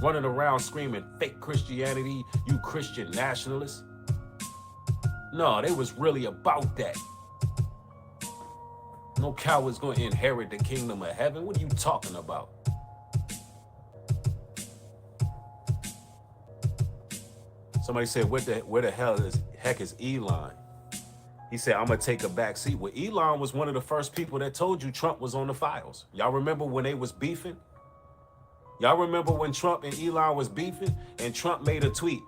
running around screaming fake Christianity, you Christian nationalists. No, they was really about that. No coward's going to inherit the kingdom of heaven. What are you talking about? Somebody said, where the heck is Elon? He said, I'm going to take a back seat. Well, Elon was one of the first people that told you Trump was on the files. Y'all remember when they was beefing? Y'all remember when Trump and Elon was beefing and Trump made a tweet?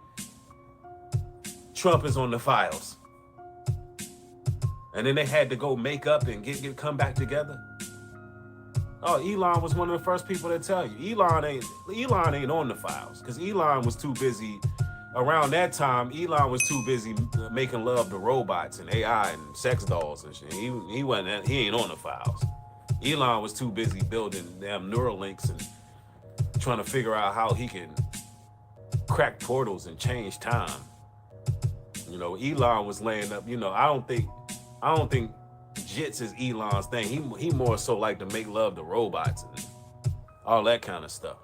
Trump is on the files. And then they had to go make up and come back together. Oh, Elon was one of the first people to tell you. Elon ain't on the files because Elon was too busy. Around that time, Elon was too busy making love to robots and AI and sex dolls and shit. He ain't on the files. Elon was too busy building damn Neuralinks and trying to figure out how he can crack portals and change time. You know, Elon was laying up. You know, I don't think jits is Elon's thing. He more so like to make love to robots and all that kind of stuff.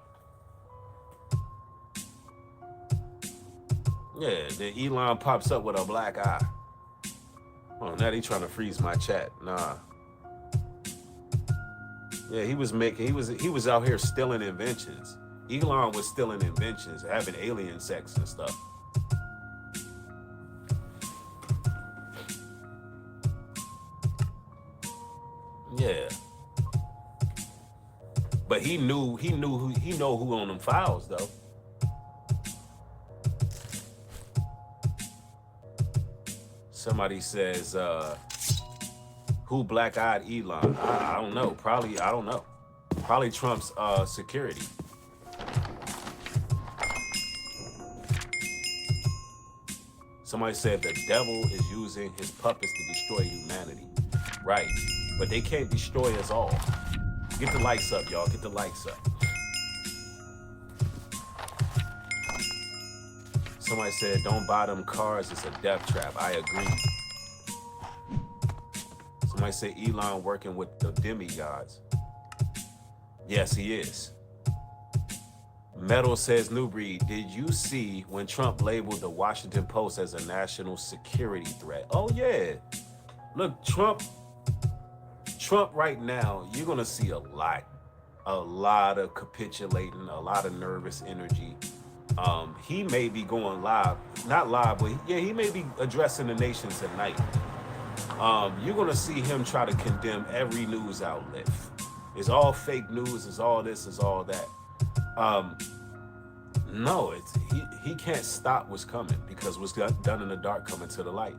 Yeah, then Elon pops up with a black eye. Oh, now they trying to freeze my chat. Nah. Yeah, he was out here stealing inventions. Elon was stealing inventions, having alien sex and stuff. Yeah. But he know who on them files though. Somebody says, who black-eyed Elon? I don't know. Probably, I don't know. Probably Trump's security. Somebody said the devil is using his puppets to destroy humanity. Right. But they can't destroy us all. Get the likes up, y'all. Get the likes up. Somebody said, don't buy them cars. It's a death trap. I agree. Somebody said Elon working with the demigods. Yes, he is. Metal says, New Breed, did you see when Trump labeled the Washington Post as a national security threat? Oh, yeah. Look, Trump right now, you're going to see a lot of capitulating, a lot of nervous energy. He may be going live, not live, but yeah, he may be addressing the nation tonight. You're going to see him try to condemn every news outlet. It's all fake news, it's all this, it's all that. No, he can't stop what's coming because what's done in the dark coming to the light.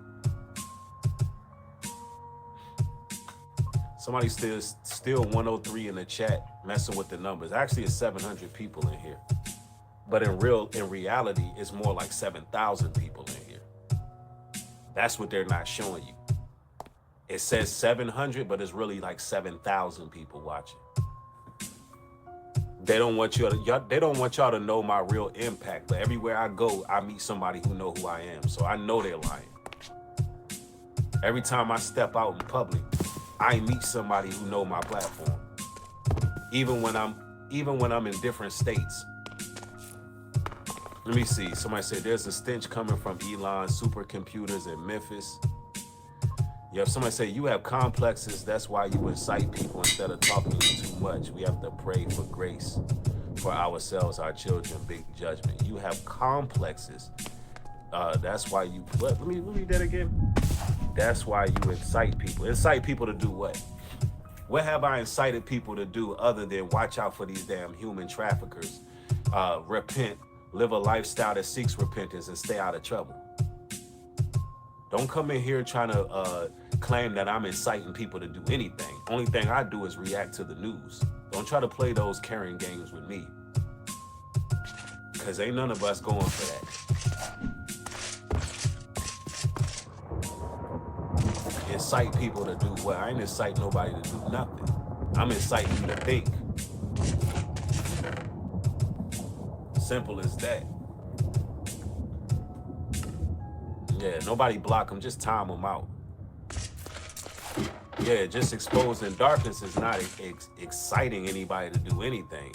Somebody still 103 in the chat messing with the numbers. Actually, it's 700 people in here. But in reality, it's more like 7,000 people in here. That's what they're not showing you. It says 700, but it's really like 7,000 people watching. They don't want y'all to know my real impact. But everywhere I go, I meet somebody who know who I am. So I know they're lying. Every time I step out in public, I meet somebody who know my platform. Even when I'm in different states. Let me see. Somebody said there's a stench coming from Elon's supercomputers in Memphis. Yeah, somebody said you have complexes. That's why you incite people instead of talking too much. We have to pray for grace for ourselves, our children, big judgment. You have complexes. That's why you, let me read that again. That's why you incite people. Incite people to do what? What have I incited people to do other than watch out for these damn human traffickers, repent, live a lifestyle that seeks repentance, and stay out of trouble? Don't come in here trying to claim that I'm inciting people to do anything. Only thing I do is react to the news. Don't try to play those caring games with me. Because ain't none of us going for that. Incite people to do what? I ain't incite nobody to do nothing. I'm inciting you to think. Simple as that. Yeah, nobody block them, just time them out. Yeah, just exposing darkness is not exciting anybody to do anything.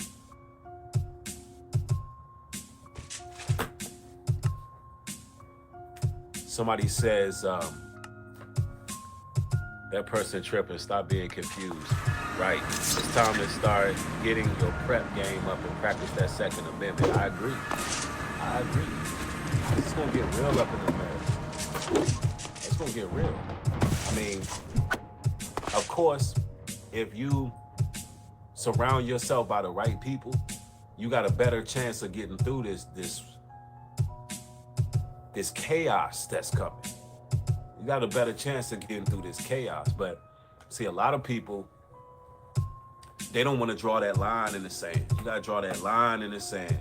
somebody says, that person tripping, stop being confused. Right. It's time to start getting your prep game up and practice that Second Amendment. I agree. I agree. It's gonna get real up in America. It's gonna get real. I mean, of course, if you surround yourself by the right people, you got a better chance of getting through this chaos that's coming. You got a better chance of getting through this chaos. But see, a lot of people, they don't want to draw that line in the sand. You got to draw that line in the sand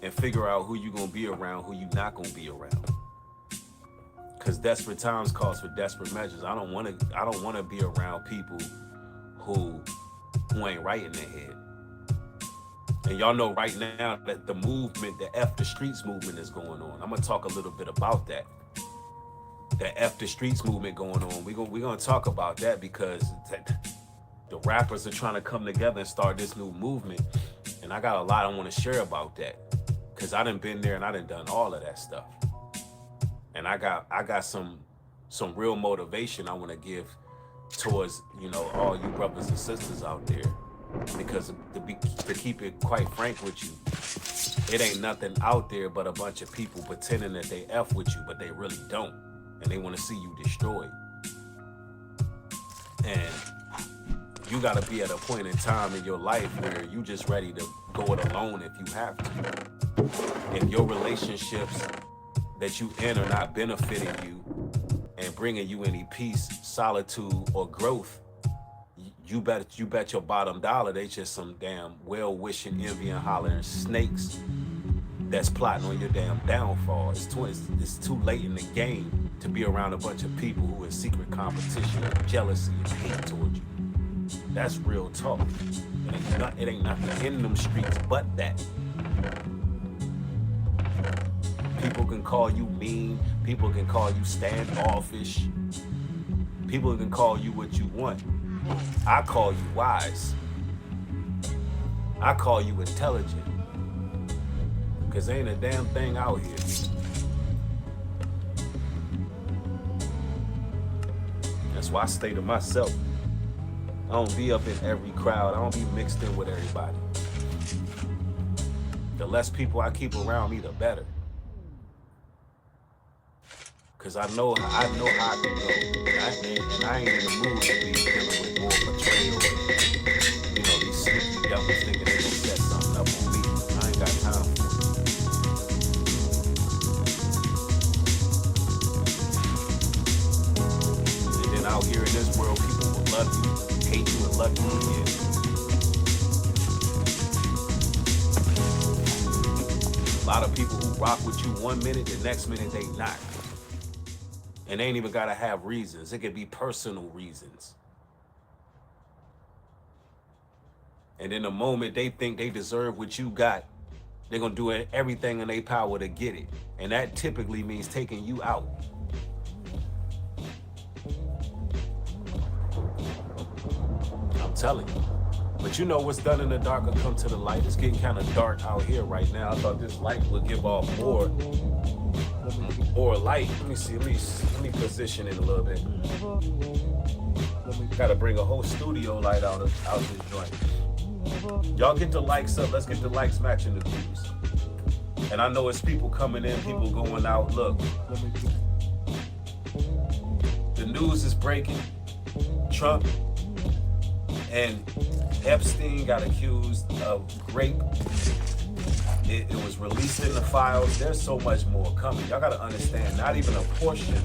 and figure out who you're going to be around, who you're not going to be around. Because desperate times calls for desperate measures. I don't want to be around people who ain't right in their head. And y'all know right now that the movement, the F the Streets movement is going on. I'm going to talk a little bit about that. The F the Streets movement going on. We're going to talk about that because the rappers are trying to come together and start this new movement. And I got a lot I want to share about that. Because I done been there and I done all of that stuff. And I got some real motivation I want to give towards, all you brothers and sisters out there. Because to keep it quite frank with you, it ain't nothing out there but a bunch of people pretending that they F with you, but they really don't. And they want to see you destroyed. And you got to be at a point in time in your life where you just ready to go it alone if you have to. If your relationships that you in are not benefiting you and bringing you any peace, solitude, or growth, you bet your bottom dollar they just some damn well-wishing, envying, hollering snakes that's plotting on your damn downfall. It's too late in the game to be around a bunch of people who in secret competition, jealousy, and hate towards you. That's real talk. It ain't nothing in them streets but that. People can call you mean. People can call you standoffish. People can call you what you want. I call you wise. I call you intelligent. Because ain't a damn thing out here. That's why I stay to myself. I don't be up in every crowd. I don't be mixed in with everybody. The less people I keep around me, the better. Cause I know how I can go. And I ain't in the mood to be dealing with more betrayal. These sneaky devils thinking they gonna set something up on me. I ain't got time for it. And then out here in this world, people will love you, hate you, and love you again. A lot of people who rock with you 1 minute, the next minute they not. And they ain't even gotta have reasons. It could be personal reasons. And in the moment they think they deserve what you got, they're gonna do everything in their power to get it. And that typically means taking you out. I'm telling you. But you know what's done in the dark will come to the light. It's getting kind of dark out here right now. I thought this light would give off more light. Let me see. Let me position it a little bit. Gotta bring a whole studio light out this joint. Y'all get the likes up. Let's get the likes matching the views. And I know it's people coming in, people going out. Look, the news is breaking. Trump and Epstein got accused of rape. It was released in the files. There's so much more coming. Y'all gotta understand, not even a portion,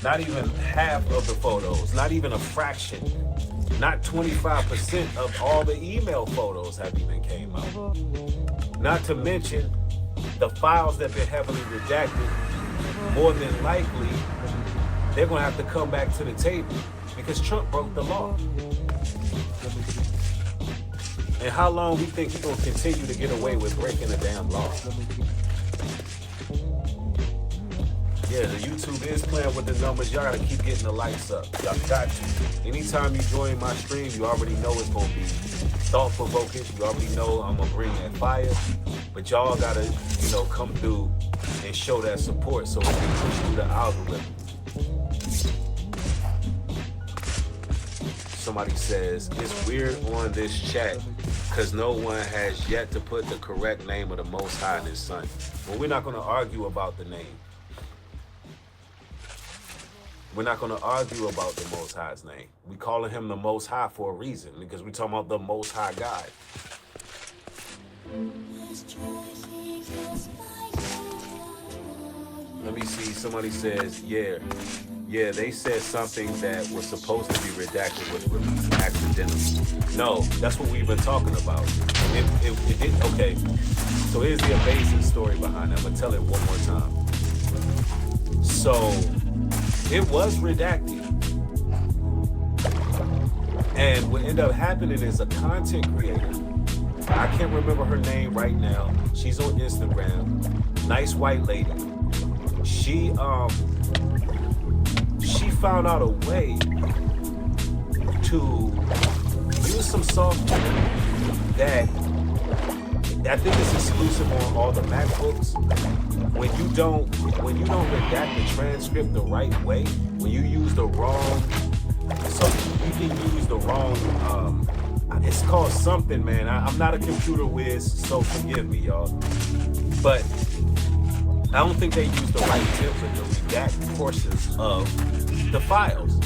not even half of the photos, not even a fraction, not 25% of all the email photos have even came out. Not to mention the files that been heavily redacted. More than likely, they're gonna have to come back to the table because Trump broke the law. And how long we think he's gonna continue to get away with breaking the damn law? Yeah, the YouTube is playing with the numbers. Y'all gotta keep getting the likes up. Y'all got to. Anytime you join my stream, you already know it's gonna be thought-provoking. You already know I'm gonna bring that fire. But y'all gotta, come through and show that support so it can push through the algorithm. Somebody says, it's weird on this chat because no one has yet to put the correct name of the Most High in his son. Well, we're not going to argue about the name. We're not going to argue about the Most High's name. We calling him the Most High for a reason because we're talking about the Most High God. Let me see. Somebody says, yeah, they said something that was supposed to be redacted was released accidentally. No, that's what we've been talking about. It didn't. Okay, so here's the amazing story behind it. I'm gonna tell it one more time. So it was redacted, and what ended up happening is a content creator. I can't remember her name right now. She's on Instagram. Nice white lady. She found out a way to use some software that I think is exclusive on all the MacBooks. When you don't redact the transcript the right way, when you use the wrong, so you can use the wrong. It's called something, man. I'm not a computer whiz, so forgive me, y'all. But I don't think they used the right template to redact portions of the files.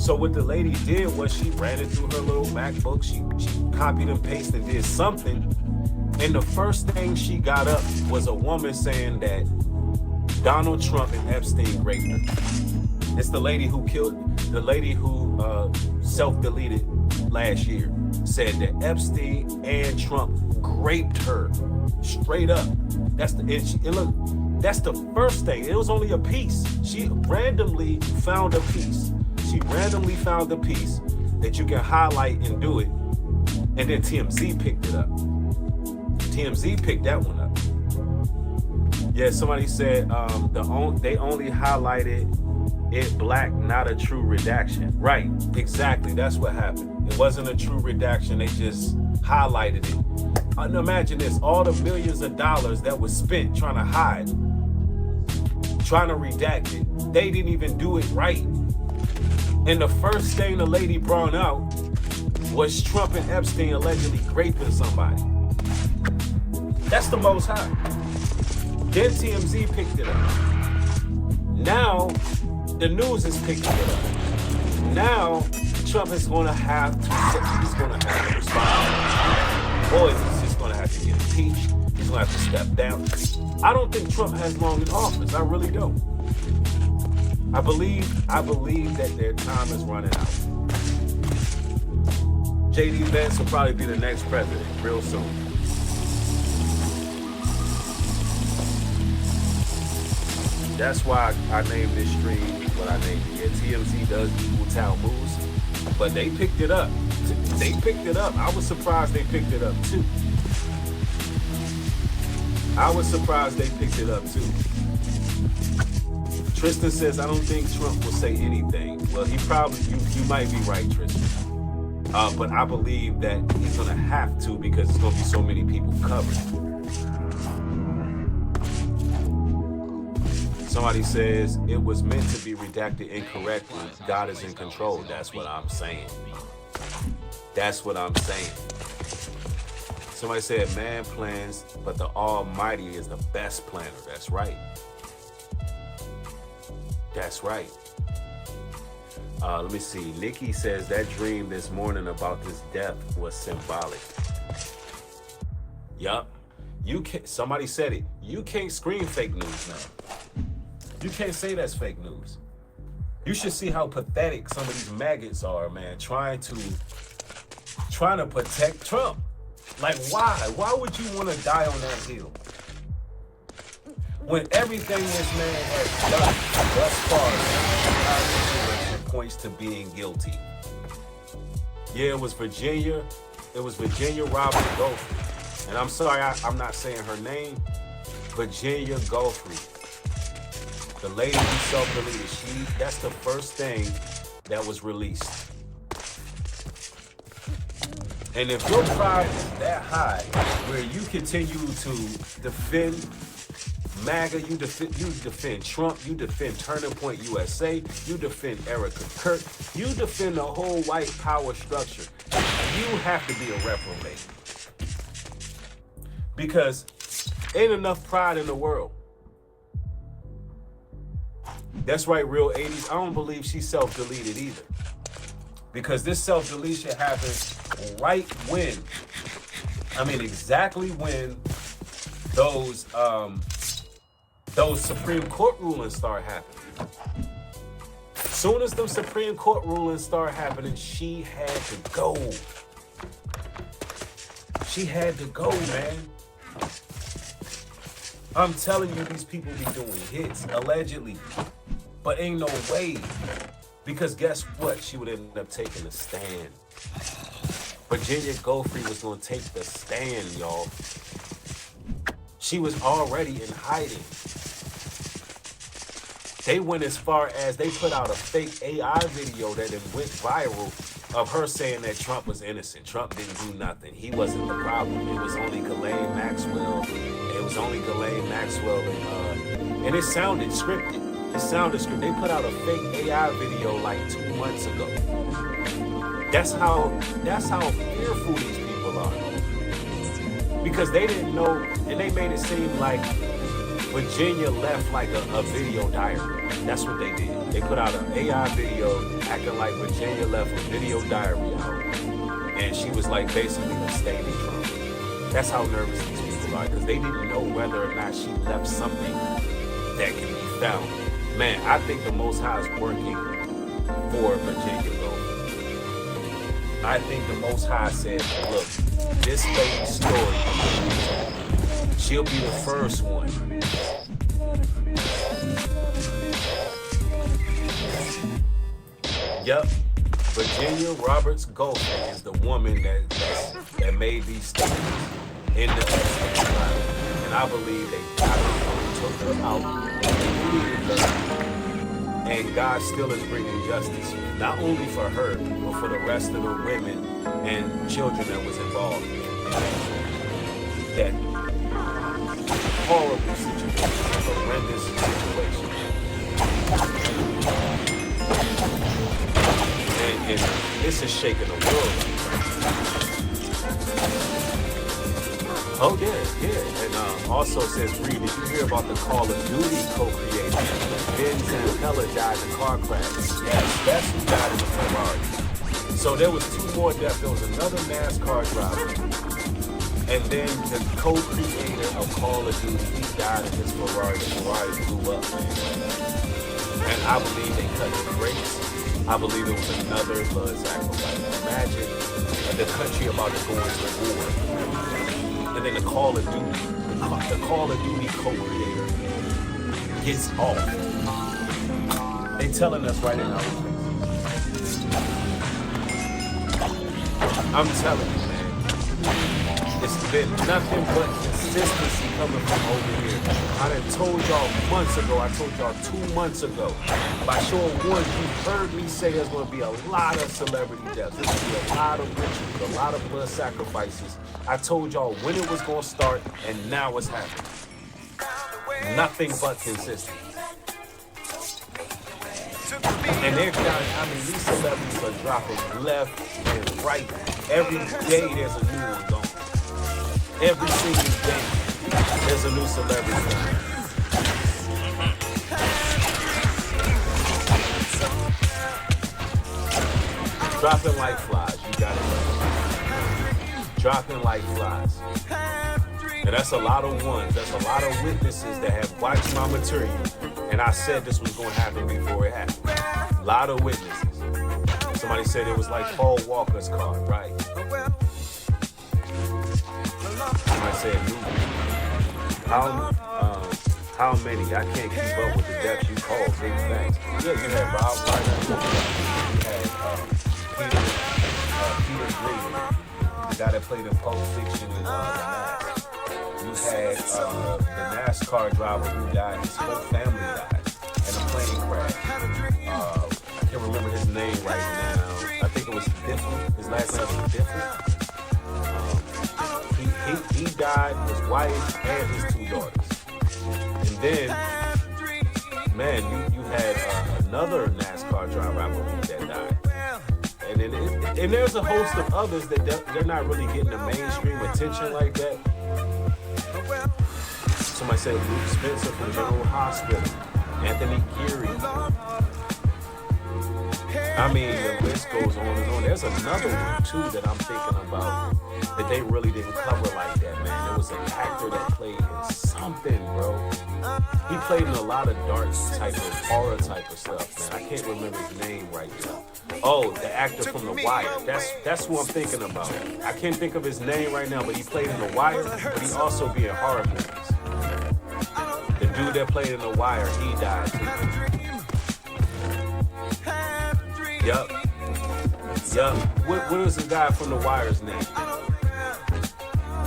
So what the lady did was she ran it through her little MacBook. She copied and pasted and did something. And the first thing she got up was a woman saying that Donald Trump and Epstein raped her. It's the lady who self-deleted last year. Said that Epstein and Trump raped her straight up. That's the first thing. It was only a piece. She randomly found a piece. That you can highlight and do it. And then TMZ picked it up. TMZ picked that one up. Yeah, somebody said they only highlighted it black, not a true redaction. Right, exactly. That's what happened. It wasn't a true redaction. They just highlighted it. And imagine this, all the millions of dollars that was spent trying to hide, trying to redact it. They didn't even do it right. And the first thing the lady brought out was Trump and Epstein allegedly raping somebody. That's the Most High. Then TMZ picked it up. Now, the news is picking it up. Now, Trump is going to have to respond. Boy, he's just going to have to get impeached. He's going to have to step down. I don't think Trump has long in office. I really don't. I believe that their time is running out. JD Vance will probably be the next president real soon. That's why I named this stream what I named it. Yeah, TMZ does Evil Town moves, but they picked it up. I was surprised they picked it up too. Tristan says, I don't think Trump will say anything. Well, you might be right, Tristan. But I believe that he's going to have to because there's going to be so many people covered. Somebody says, it was meant to be redacted incorrectly. God is in control. That's what I'm saying. Somebody said, man plans, but the Almighty is the best planner. That's right. Let me see. Nikki says that dream this morning about this death was symbolic. Yup. Somebody said it. You can't scream fake news now. You can't say that's fake news. You should see how pathetic some of these maggots are, man, trying to protect Trump. Like, why? Why would you want to die on that hill? When everything this man has done thus far points to being guilty. Yeah, it was Virginia Robert Guilford. And I'm sorry, I'm not saying her name. Virginia Guilford. The lady who self-deleted, that's the first thing that was released. And if your pride is that high, where you continue to defend MAGA, you defend Trump, you defend Turning Point USA, you defend Erica Kirk, you defend the whole white power structure. You have to be a reprobate. Because ain't enough pride in the world. That's right, real 80s. I don't believe she self-deleted either. Because this self-deletion happened right when, exactly when those Supreme Court rulings start happening. Soon as those Supreme Court rulings start happening, she had to go. She had to go, man. I'm telling you, these people be doing hits, allegedly. But ain't no way. Because guess what? She would end up taking a stand. Virginia Giuffre was going to take the stand, y'all. She was already in hiding. They went as far as they put out a fake AI video that went viral of her saying that Trump was innocent. Trump didn't do nothing. He wasn't the problem. It was only Ghislaine Maxwell. It was only Ghislaine Maxwell. And it sounded scripted. They put out a fake AI video like 2 months ago. That's how fearful these people are. Because they didn't know, and they made it seem like Virginia left like a video diary. That's what they did. They put out an AI video acting like Virginia left a video diary out. And she was like basically sustaining Trump. That's how nervous these people are, because they didn't know whether or not she left something that can be found. Man, I think the Most High is working for Virginia Giuffre. I think the Most High said, look, this lady's story, she'll be the first one. Yep, Virginia Roberts Giuffre is the woman that made these statements in the trial. And I believe they took her out, and God still is bringing justice, not only for her, but for the rest of the women and children that was involved in that horrible situation, horrendous situation. And this is shaking the world. Oh, yeah. And also says, Reed, did you hear about the Call of Duty co-creator? Ben Zampella died in a car crash. Yes, that's who died in the Ferrari. So there was 2 more deaths. There was another NASCAR driver. And then the co-creator of Call of Duty, he died in his Ferrari. The Ferrari blew up, man. And I believe they cut the brakes. I believe it was another blood sacrifice. Imagine the country about to go into war. And then the Call of Duty co-creator gets off. They telling us right in our face. I'm telling you, man. It's been nothing but consistency coming from over here. I done told y'all months ago, I told y'all 2 months ago. By show of one, you heard me say there's going to be a lot of celebrity deaths. There's going to be a lot of rituals, a lot of blood sacrifices. I told y'all when it was going to start, and now it's happening. Nothing but consistency. And they're these celebrities are dropping left and right. Every day there's a new one going. Every single day there's a new celebrity going. Dropping like flies, you got it right. Dropping like flies. And that's a lot of ones. That's a lot of witnesses that have watched my material. And I said this was going to happen before it happened. A lot of witnesses. Somebody said it was like Paul Walker's car, right? Somebody said how many? I can't keep up with the deaths you call big facts. Yeah, you had Rob Ryder. You had Peter Green, the guy that played in Pulp Fiction and The Mask. You had the NASCAR driver who died. His whole family died in a plane crash. I can't remember his name right now. I think it was Difflin. His last name was Difflin. He died, his wife, and his 2 daughters. And then, man, you had another NASCAR driver, I believe, that died. And there's a host of others that they're not really getting the mainstream attention like that. Somebody said Luke Spencer from General Hospital, Anthony Geary. I mean, the list goes on and on. There's another one too that I'm thinking about that they really didn't cover like that, man. There was an actor that played in something, bro. He played in a lot of dark type of horror type of stuff, man. I can't remember his name right now. Oh, the actor from The Wire. That's who I'm thinking about. I can't think of his name right now, but he played in The Wire, but he also be in horror movies. The dude that played in The Wire, he died too. Yup. What was the guy from The Wire's name?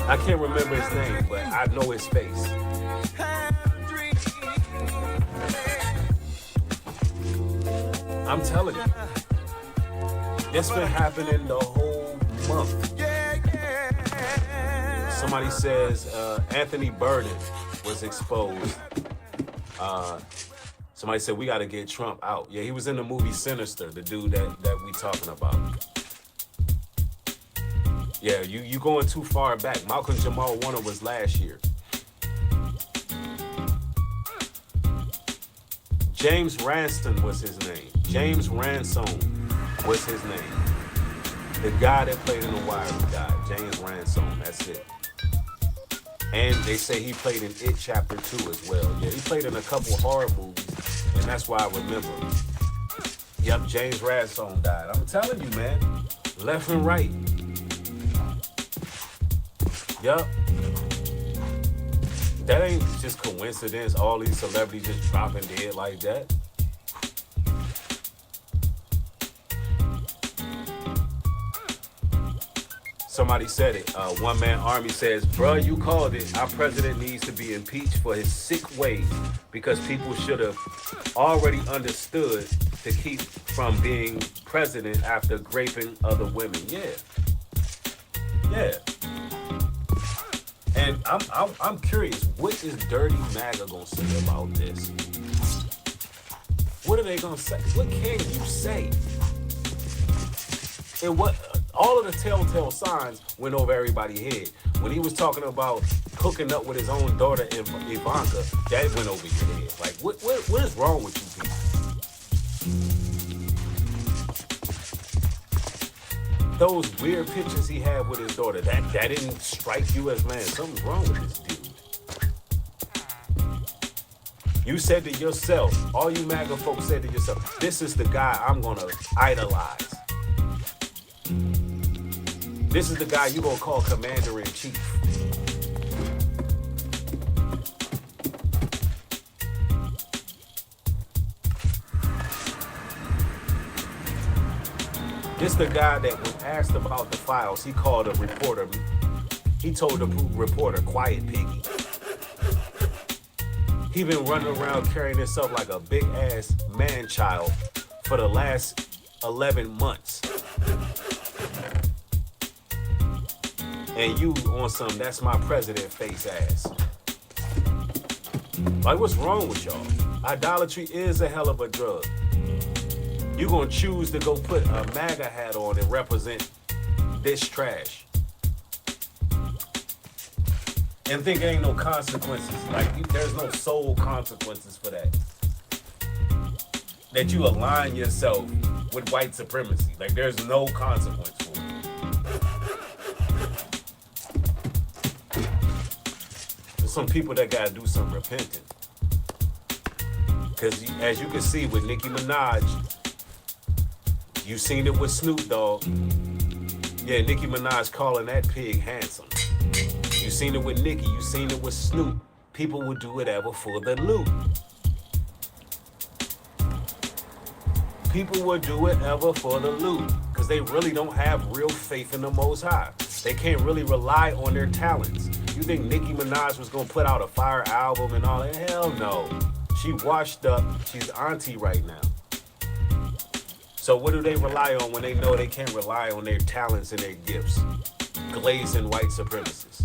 I can't remember his name, but I know his face. I'm telling you. It's been happening the whole month. Somebody says Anthony Bourdain was exposed. Somebody said we got to get Trump out. Yeah, he was in the movie Sinister, the dude that we talking about. Yeah, you going too far back. Malcolm Jamal Warner was last year. James Ransome was his name. James Ransome was his name. The guy that played in The Wire died. James Ransome, that's it. And they say he played in It Chapter 2 as well. Yeah, he played in a couple horror movies, and that's why I remember him. Yep, James Ransome died. I'm telling you, man. Left and right. Yup. That ain't just coincidence, all these celebrities just dropping dead like that. Somebody said it. One Man Army says, bruh, you called it. Our president needs to be impeached for his sick ways because people should have already understood to keep from being president after raping other women. Yeah. And I'm curious, what is Dirty MAGA gonna say about this? What are they gonna say? What can you say? And what all of the telltale signs went over everybody's head. When he was talking about hooking up with his own daughter Ivanka, that went over your head. Like, what is wrong with you people? Those weird pictures he had with his daughter, that didn't strike you as, man, something's wrong with this dude. You said to yourself, all you MAGA folks said to yourself, this is the guy I'm gonna idolize. This is the guy you're gonna call Commander-in-Chief. This the guy that when asked about the files, he called a reporter. He told the reporter, quiet piggy. He been running around carrying himself like a big ass man child for the last 11 months. And you on some that's my president face ass. Like, what's wrong with y'all? Idolatry is a hell of a drug. You gonna choose to go put a MAGA hat on and represent this trash. And think ain't no consequences. Like, there's no soul consequences for that. That you align yourself with white supremacy. Like, there's no consequence for it. Some people that gotta do some repenting. Because as you can see with Nicki Minaj, you seen it with Snoop Dogg. Yeah, Nicki Minaj calling that pig handsome. You seen it with Nicki, you seen it with Snoop. People will do whatever for the loot. People will do whatever for the loot. Because they really don't have real faith in the Most High. They can't really rely on their talents. You think Nicki Minaj was gonna put out a fire album and all that? Hell no. She washed up. She's auntie right now. So what do they rely on when they know they can't rely on their talents and their gifts? Glazing white supremacists.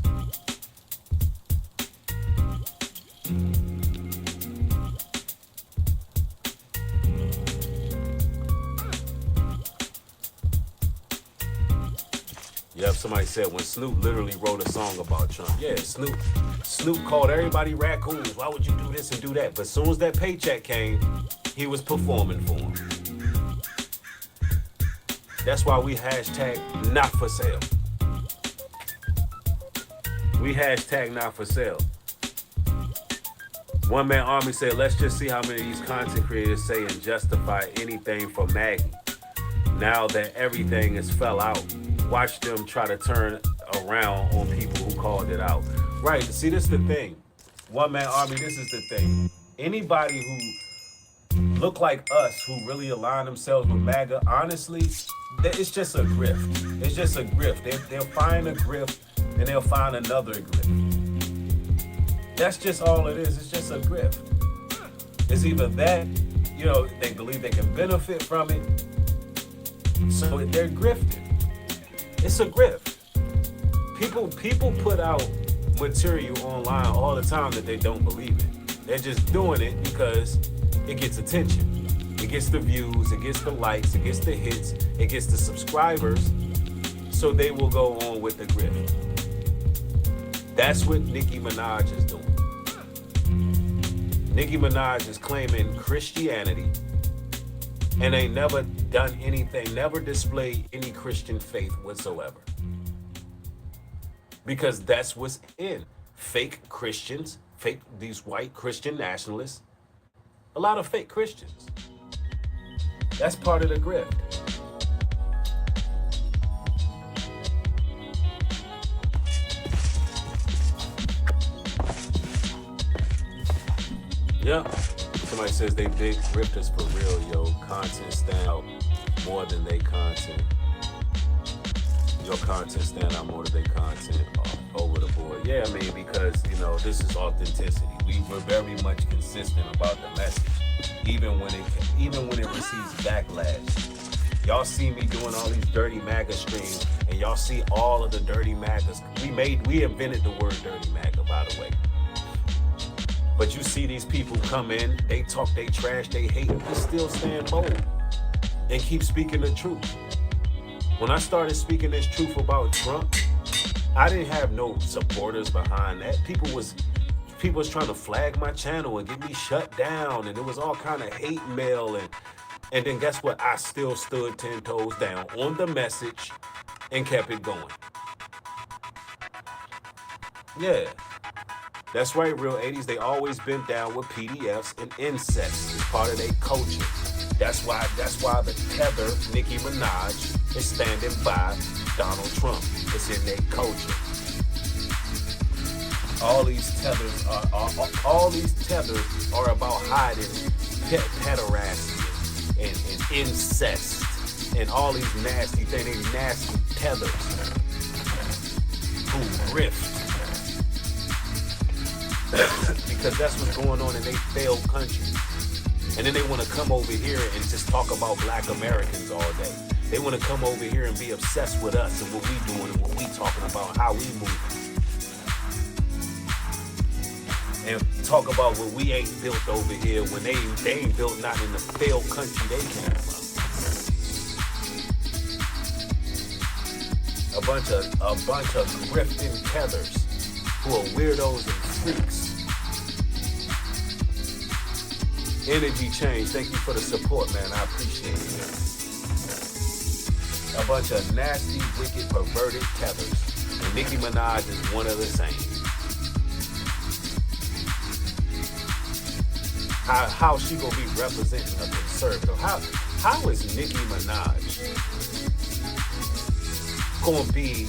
Yep, somebody said when Snoop literally wrote a song about Trump. Yeah, Snoop called everybody raccoons. Why would you do this and do that? But as soon as that paycheck came, he was performing for him. That's why we hashtag not for sale. We hashtag not for sale. One Man Army said, let's just see how many of these content creators say and justify anything for Maggie. Now that everything is fell out, watch them try to turn around on people who called it out. Right, see, this is the thing. One Man Army, this is the thing. Anybody who look like us, who really align themselves with MAGA, honestly, it's just a grift. It's just a grift. They'll find a grift and they'll find another grift. That's just all it is. It's just a grift. It's either that, they believe they can benefit from it, so they're grifting. It's a grift. People put out material online all the time that they don't believe in. They're just doing it because it gets attention. It gets the views, it gets the likes, it gets the hits, it gets the subscribers, so they will go on with the grift. That's what Nicki Minaj is doing. Nicki Minaj is claiming Christianity and ain't never done anything, never displayed any Christian faith whatsoever. Because that's what's in. Fake Christians, these white Christian nationalists, a lot of fake Christians. That's part of the grift. Yep. Somebody says they big grifters for real, yo. Content stand out more than they content. Your content stand out more than they content over the board. Yeah, I mean, because, this is authenticity. We were very much consistent about the message, even when it receives backlash. Y'all see me doing all these dirty MAGA streams, and y'all see all of the dirty MAGAs. We invented the word dirty MAGA, by the way. But you see these people come in, they talk, they trash, they hate, we still stand bold and keep speaking the truth. When I started speaking this truth about Trump, I didn't have no supporters behind that. People was trying to flag my channel and get me shut down, and it was all kind of hate mail, and then guess what? I still stood 10 toes down on the message and kept it going. Yeah. That's right, real 80s. They always been down with PDFs and incest. It's part of their culture. That's why the tether, Nicki Minaj, is standing by Donald Trump. It's in their culture. All these tethers are about hiding pederasty and incest and all these nasty things, these nasty tethers who grift. Because that's what's going on in their failed country. And then they want to come over here and just talk about black Americans all day. They want to come over here and be obsessed with us and what we doing and what we talking about, how we move. And talk about what we ain't built over here when they ain't built not in the failed country they came from. A bunch of grifting tethers who are weirdos and freaks. Energy change. Thank you for the support, man. I appreciate it, man. A bunch of nasty, wicked, perverted tethers. And Nicki Minaj is one of the same. How she gonna be representing a conservative? How is Nicki Minaj gonna be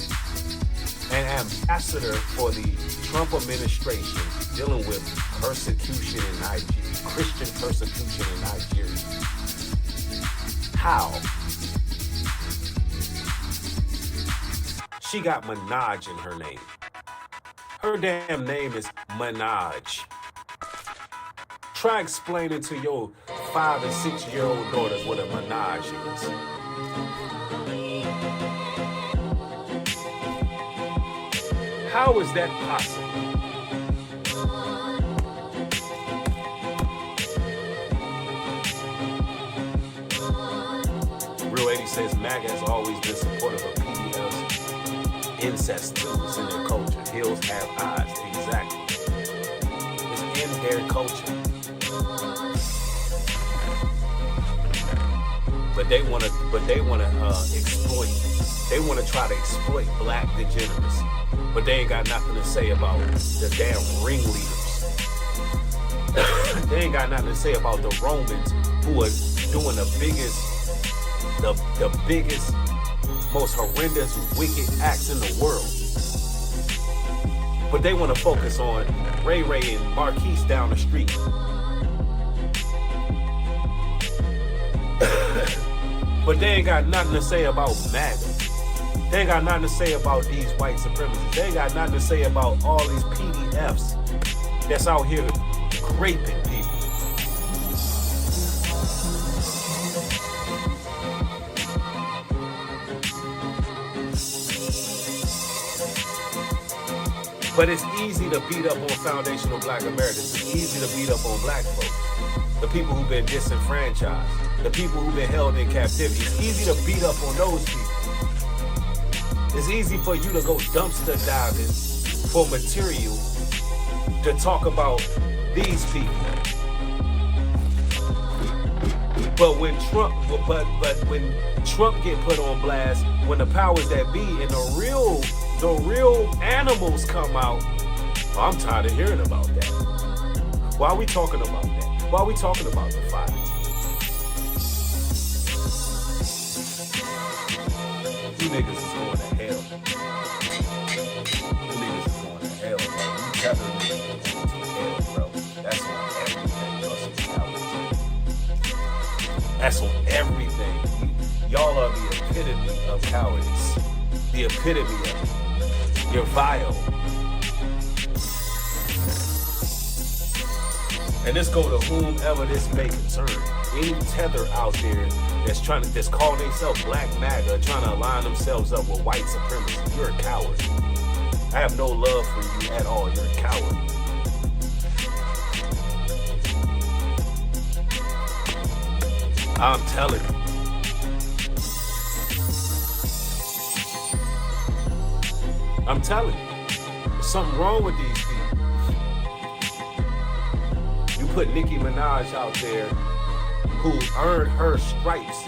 an ambassador for the Trump administration dealing with persecution in Nigeria, Christian persecution in Nigeria? How? She got Minaj in her name. Her damn name is Minaj. Try explaining to your 5 and 6 year old daughters what a Minaj is. How is that possible? Real 80 says MAGA has always been supportive of PDFs Incest too. It's in their culture. Hills have eyes. Exactly. It's in their culture. But they wanna exploit. They wanna try to exploit black degeneracy. But they ain't got nothing to say about the damn ringleaders. They ain't got nothing to say about the Romans who are doing the biggest, most horrendous, wicked acts in the world. But they want to focus on Ray Ray and Marquise down the street. But they ain't got nothing to say about MAGA. They ain't got nothing to say about these white supremacists. They ain't got nothing to say about all these PDFs that's out here raping people. But it's easy to beat up on foundational black Americans. It's easy to beat up on black folks. The people who've been disenfranchised. The people who've been held in captivity. It's easy to beat up on those people. It's easy for you to go dumpster diving for material to talk about these people. But when Trump get put on blast, when the powers that be and the real animals come out, I'm tired of hearing about that. Why are we talking about that? Why are we talking about the fire? You niggas is going to hell. You niggas is going to hell, bro. You tethering niggas to hell, bro. That's on everything. That's on everything. Y'all are the epitome of cowardice. The epitome of it. You're vile. And this go to whomever this may concern. Any tether out there that's calling themselves Black MAGA, trying to align themselves up with white supremacy, you're a coward. I have no love for you at all. You're a coward. I'm telling you. I'm telling you. There's something wrong with these people. You put Nicki Minaj out there who earned her stripes.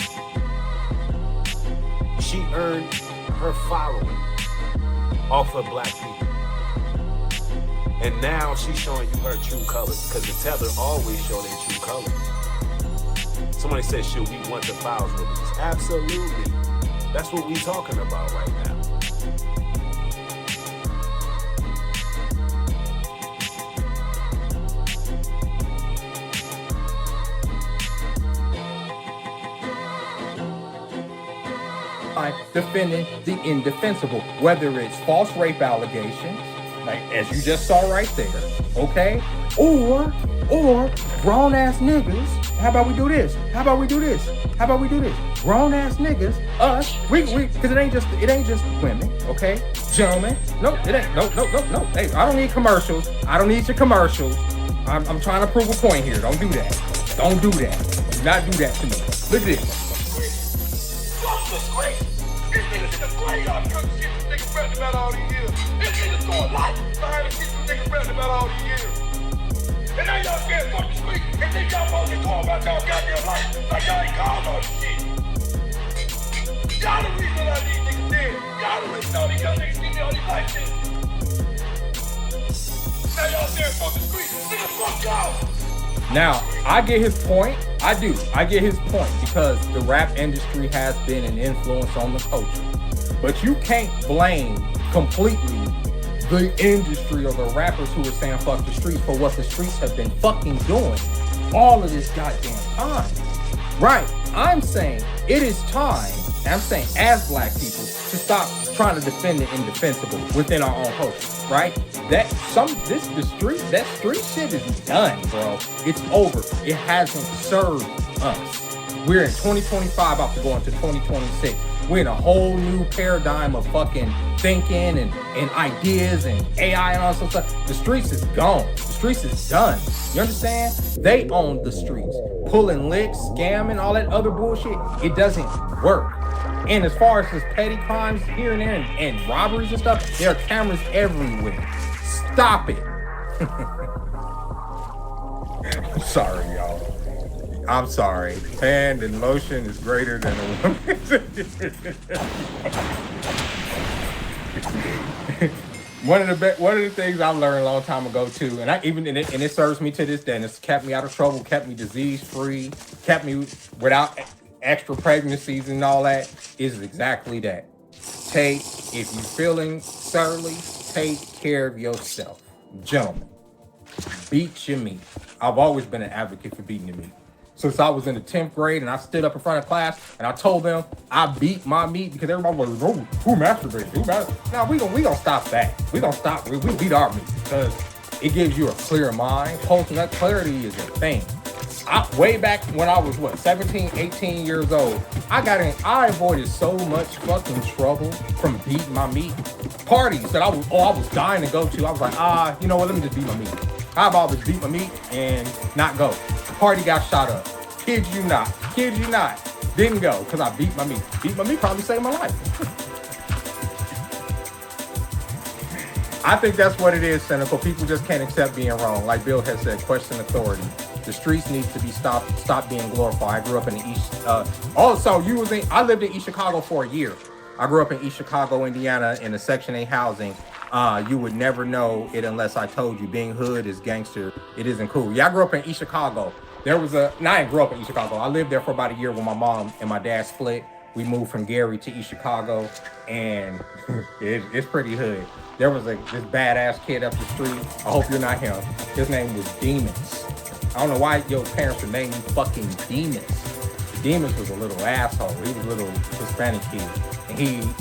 She earned her following off of black people. And now she's showing you her true colors because the tether always show their true colors. Somebody said, should we want the files released? Absolutely. That's what we're talking about right now. Defending the indefensible, whether it's false rape allegations, like as you just saw right there, okay, or grown ass niggas. How about we do this? How about we do this? How about we do this? Grown ass niggas, us, we, because it ain't just women, okay, gentlemen. No, it ain't. No. Hey, I don't need commercials. I don't need your commercials. I'm trying to prove a point here. Don't do that. Don't do that. Do not do that to me. Look at this. These niggas in the grave out here, shit you niggas rapping about all these years. These niggas doing life behind the shit you niggas rapping about all these years. And now y'all scared fuck the street and think y'all supposed to talk about y'all goddamn life like y'all ain't called on shit. Y'all the reason all these niggas dead. Y'all the reason all these young niggas see all these life shit. Now y'all scared fuck the street. Nigga, fuck y'all. Now, I get his point. I do. I get his point because the rap industry has been an influence on the culture. But you can't blame completely the industry or the rappers who are saying fuck the streets for what the streets have been fucking doing all of this goddamn time. Right. I'm saying it is time, and I'm saying as black people, to stop trying to defend the indefensible within our own culture. Right? That street shit is done, bro. It's over. It hasn't served us. We're in 2025, about to go into 2026. We're in a whole new paradigm of fucking thinking and ideas and AI and all that stuff. The streets is gone. The streets is done. You understand? They own the streets. Pulling licks, scamming, all that other bullshit. It doesn't work. And as far as just petty crimes here and there and robberies and stuff, there are cameras everywhere. Stop it. I'm sorry, y'all. I'm sorry. Hand and lotion is greater than a woman's. One of the things I learned a long time ago too, and it serves me to this day, and it's kept me out of trouble, kept me disease free, kept me without extra pregnancies and all that, is exactly that. If you're feeling surly, take care of yourself. Gentlemen, beat your meat. I've always been an advocate for beating your meat. Since I was in the 10th grade and I stood up in front of class and I told them I beat my meat because everybody was, oh, who masturbates? Now we gonna stop that. We beat our meat because it gives you a clear mind. Posting that clarity is a thing. Way back when I was 17, 18 years old, I avoided so much fucking trouble from beating my meat. Parties that I was dying to go to. I was like, you know what, let me just beat my meat. I've always beat my meat and not go. The party got shot up. Kid you not. Didn't go because I beat my meat. Beat my meat probably saved my life. I think that's what it is, cynical. People just can't accept being wrong. Like Bill has said, question authority. The streets need to be stop being glorified. I grew up in the East. I lived in East Chicago for a year. I grew up in East Chicago, Indiana, in a Section 8 housing. You would never know it unless I told you. Being hood is gangster. It isn't cool. Yeah, I grew up in East Chicago. I didn't grow up in East Chicago. I lived there for about a year when my mom and my dad split. We moved from Gary to East Chicago, and it's pretty hood. There was this badass kid up the street. I hope you're not him. His name was Demons. I don't know why your parents would name you fucking Demons. Demons was a little asshole. He was a little Hispanic kid. And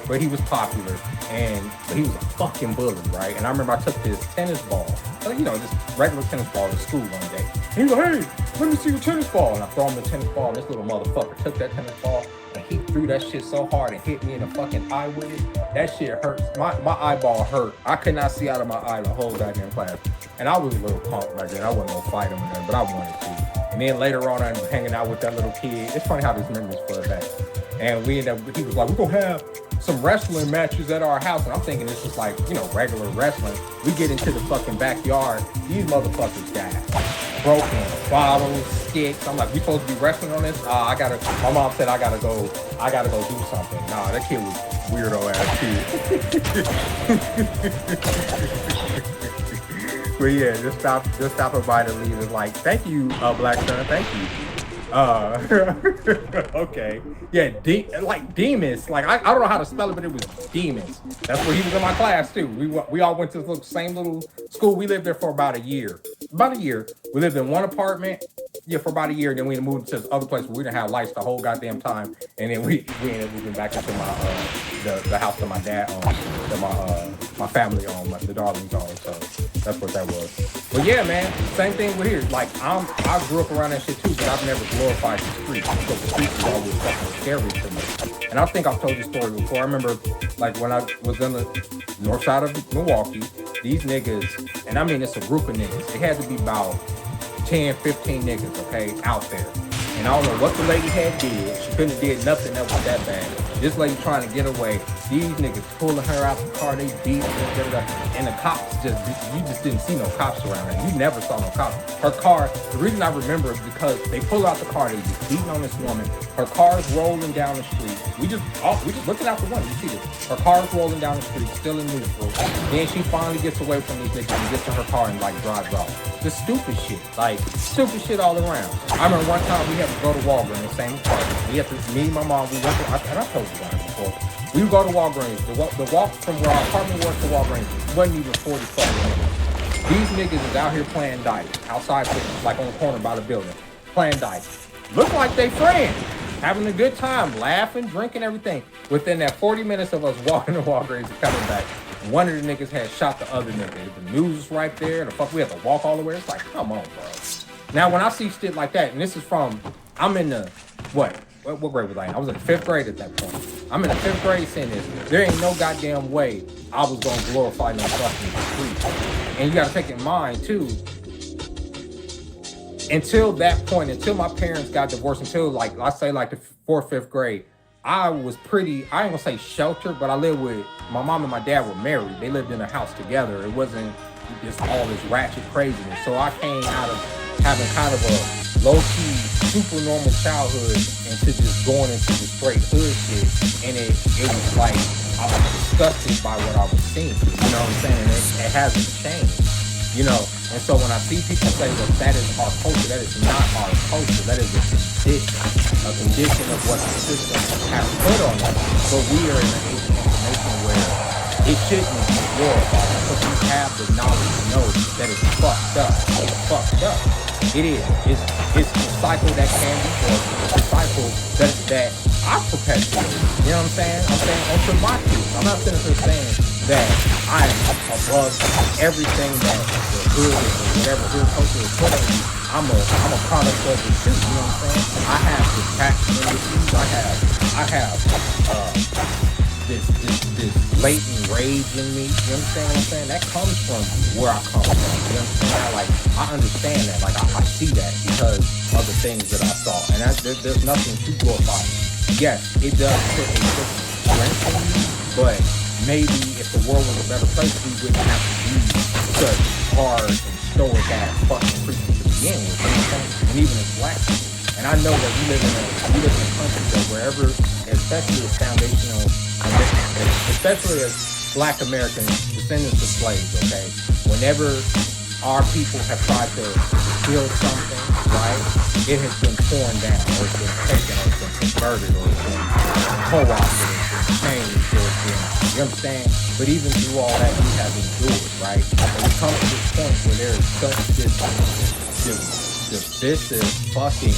but he was popular, but he was a fucking bully, right? And I remember I took this tennis ball, just regular tennis ball to school one day. And he was like, hey, let me see your tennis ball. And I throw him the tennis ball, and this little motherfucker took that tennis ball, and he threw that shit so hard and hit me in the fucking eye with it. That shit hurts. My eyeball hurt. I could not see out of my eye the whole goddamn class. And I was a little punk back then. I wasn't gonna fight him or nothing, but I wanted to. And then later on, I was hanging out with that little kid. It's funny how these memories flood back. And he was like, we're gonna have some wrestling matches at our house. And I'm thinking it's just like, regular wrestling. We get into the fucking backyard. These motherfuckers got broken bottles, sticks. I'm like, we supposed to be wrestling on this? My mom said I gotta go do something. Nah, that kid was weirdo ass kid. But yeah, just stop by to leave. It's like, thank you, Black Son, thank you. Okay. Yeah, Demons. Like, I don't know how to spell it, but it was Demons. That's where he was in my class too. We all went to the same little school. We lived there for about a year. We lived in one apartment, for about a year. Then we moved to this other place where we didn't have lights the whole goddamn time. And then we ended up moving back into the house that my dad owned, that my family owned, the Darlings owned. So that's what that was. But yeah, man, same thing with here. Like, I grew up around that shit too, but I've never glorified the streets because the streets is always fucking scary to me. And I think I've told you story before. I remember, like, when I was in the north side of Milwaukee, these niggas, and I mean, it's a group of niggas. It had to be about 10, 15 niggas, okay, out there. And I don't know what the lady had did. She couldn't have did nothing that was that bad. This lady trying to get away. These niggas pulling her out the car. They beat her. And the cops you just didn't see no cops around her. You never saw no cops. Her car, the reason I remember is because they pull out the car. They just beating on this woman. Her car's rolling down the street. We just looking out the window. You see this. Her car's rolling down the street, still in neutral. Then she finally gets away from these niggas and gets to her car and, like, drives off. Just stupid shit. Like, stupid shit all around. I remember one time we had to go to Walgreens in the same apartment. Me and my mom, we went to, and I told you about it before. We would go to Walgreens. The walk from where our apartment was to Walgreens wasn't even 40 fucking minutes. These niggas is out here playing dice outside, like on the corner by the building, playing dice. Look like they friends, having a good time, laughing, drinking, everything. Within that 40 minutes of us walking to Walgreens and coming back, one of the niggas had shot the other nigga. The news was right there. We had to walk all the way. It's like, come on, bro. Now, when I see shit like that, and this is from, I'm in the, what grade was I in? I was in the 5th grade at that point. I'm in the 5th grade saying this. There ain't no goddamn way I was going to glorify no fucking street. And you got to take in mind, too, until that point, until my parents got divorced, until, like, let's say, like, the 4th, 5th grade, I was pretty, I ain't gonna say sheltered, but I lived with, my mom and my dad were married. They lived in a house together. It wasn't just all this ratchet craziness. So I came out of having kind of a low-key, super normal childhood into just going into the straight hood shit. And it was like, I was disgusted by what I was seeing. You know what I'm saying? It hasn't changed. You know, and so when I see people say that is our culture, that is not our culture. That is a condition of what the system has put on us. But we are in an age of information where it shouldn't be glorified because we have the knowledge to know that it's fucked up. It's fucked up. It is. It's a cycle that can be broken. It's a cycle that I perpetuate. You know what I'm saying? I'm saying onto my kids. I'm not sitting here saying that I'm above everything that the hood or whatever hood culture is put on me. I'm a product of it too. You know what I'm saying? I have detachment issues. I have this latent rage in me. You understand what I'm saying? That comes from where I come from. You understand? Like I understand that. Like I see that because of the things that I saw. And there's nothing to glorify. Yes, it does put a certain strength in me, but maybe if the world was a better place, we wouldn't have to be such hard and stoic ass fucking creatures to begin with. You know what I'm saying? And even as black people. And I know that we live in a country that wherever, especially as foundational, especially as black Americans, descendants of slaves, okay? Whenever our people have tried to build something, right, it has been torn down, or it's been taken, or it's been converted, or it's been co-opted, or it's been changed, or it's been, you understand? But even through all that, we have endured, right? And we come to this point where there is such this divisive fucking